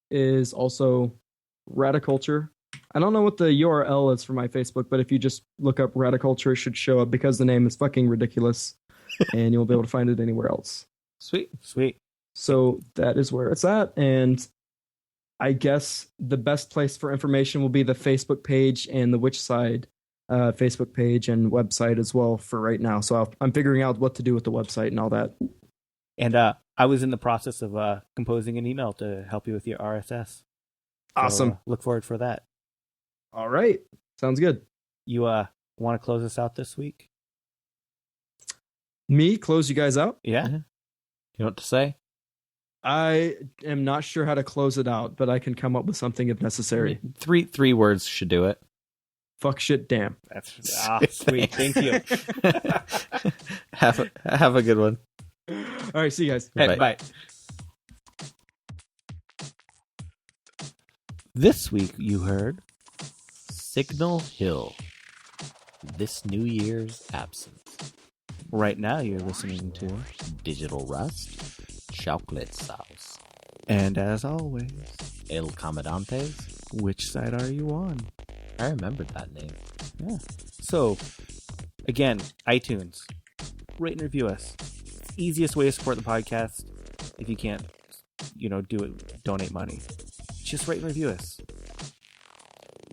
is also Radiculture. I don't know what the URL is for my Facebook, but if you just look up Radiculture, it should show up because the name is fucking ridiculous, and you won't be able to find it anywhere else. Sweet. So that is where it's at, and I guess the best place for information will be the Facebook page and the Which Side Facebook page and website as well for right now. So I'm figuring out what to do with the website and all that. And I was in the process of composing an email to help you with your RSS. Awesome. So, look forward for that. All right. Sounds good. You want to close us out this week? Me close you guys out? Yeah. You know what to say? I am not sure how to close it out, but I can come up with something if necessary. Three words should do it. Fuck, shit, damn. That's sweet. Thank you. Have a good one. All right, see you guys. Hey, Bye. bye. This week you heard Signal Hill. This New Year's absence. right now you're listening to, Digital Rust. Chocolate Sauce. and as always, El Comandantes. which side are you on? I remembered that name. Yeah. So, again, iTunes. Rate and review us. Easiest way to support the podcast. If you can't, do it, donate money. Just rate and review us.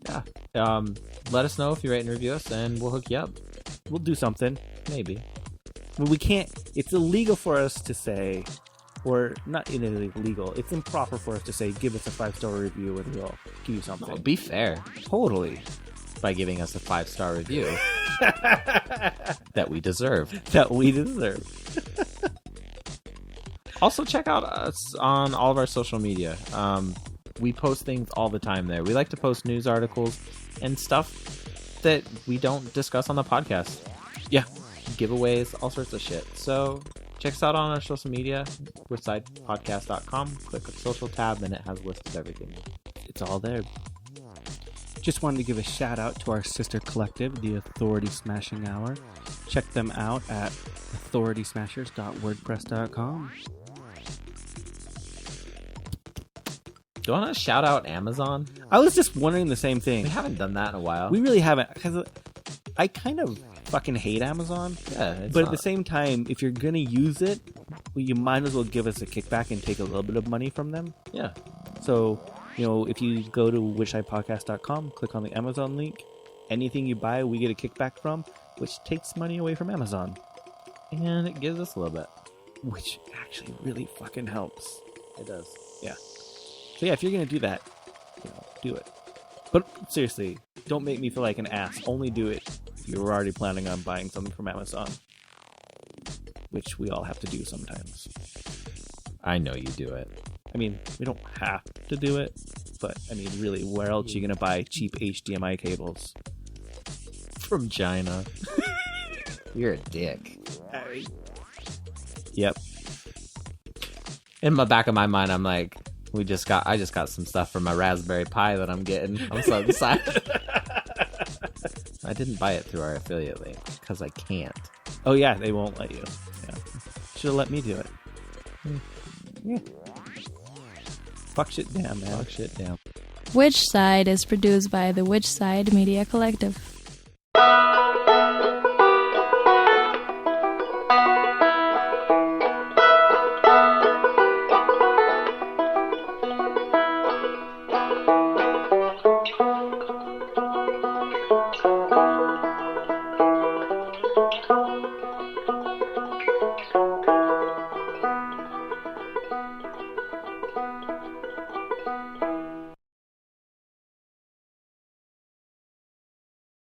Yeah. Let us know if you rate and review us, and we'll hook you up. We'll do something. Maybe. Well, we can't. It's illegal for us to say, or not illegal. It's improper for us to say, give us a 5-star review and we'll give you something. No, be fair Totally. by giving us a 5-star review that we deserve. That we deserve. Also, check out us on all of our social media. We post things all the time there. We like to post news articles and stuff that we don't discuss on the podcast. Yeah. Giveaways, all sorts of shit. So check us out on our social media, whichsidepodcast.com. Click the social tab, and it has a list of everything. It's all there. Just wanted to give a shout out to our sister collective, the Authority Smashing Hour. Check them out at authoritysmashers.wordpress.com. Do you want to shout out Amazon? I was just wondering the same We thing. haven't done that in a while. We really haven't, because I kind of fucking hate Amazon. But at the same time, if you're going to use it, well, you might as well give us a kickback and take a little bit of money from them. Yeah. So, if you go to whichsidepodcast.com, click on the Amazon link, anything you buy, we get a kickback from, which takes money away from Amazon. And it gives us a little bit. Which actually really fucking helps. It does. Yeah. So yeah, if you're going to do that, do it. But seriously, don't make me feel like an ass. Only do it if you were already planning on buying something from Amazon. Which we all have to do sometimes. I know you do it. I mean, we don't have to do it, but I mean, really, where else are you going to buy cheap HDMI cables? From China. You're a dick. Yep. In the back of my mind, I'm like, I just got some stuff for my Raspberry Pi that I'm getting. I'm so excited. I didn't buy it through our affiliate link because I can't. Oh yeah, they won't let you. Yeah. Should have let me do it. Yeah. Fuck shit damn, man. Fuck shit down. Which Side is produced by the Which Side Media Collective.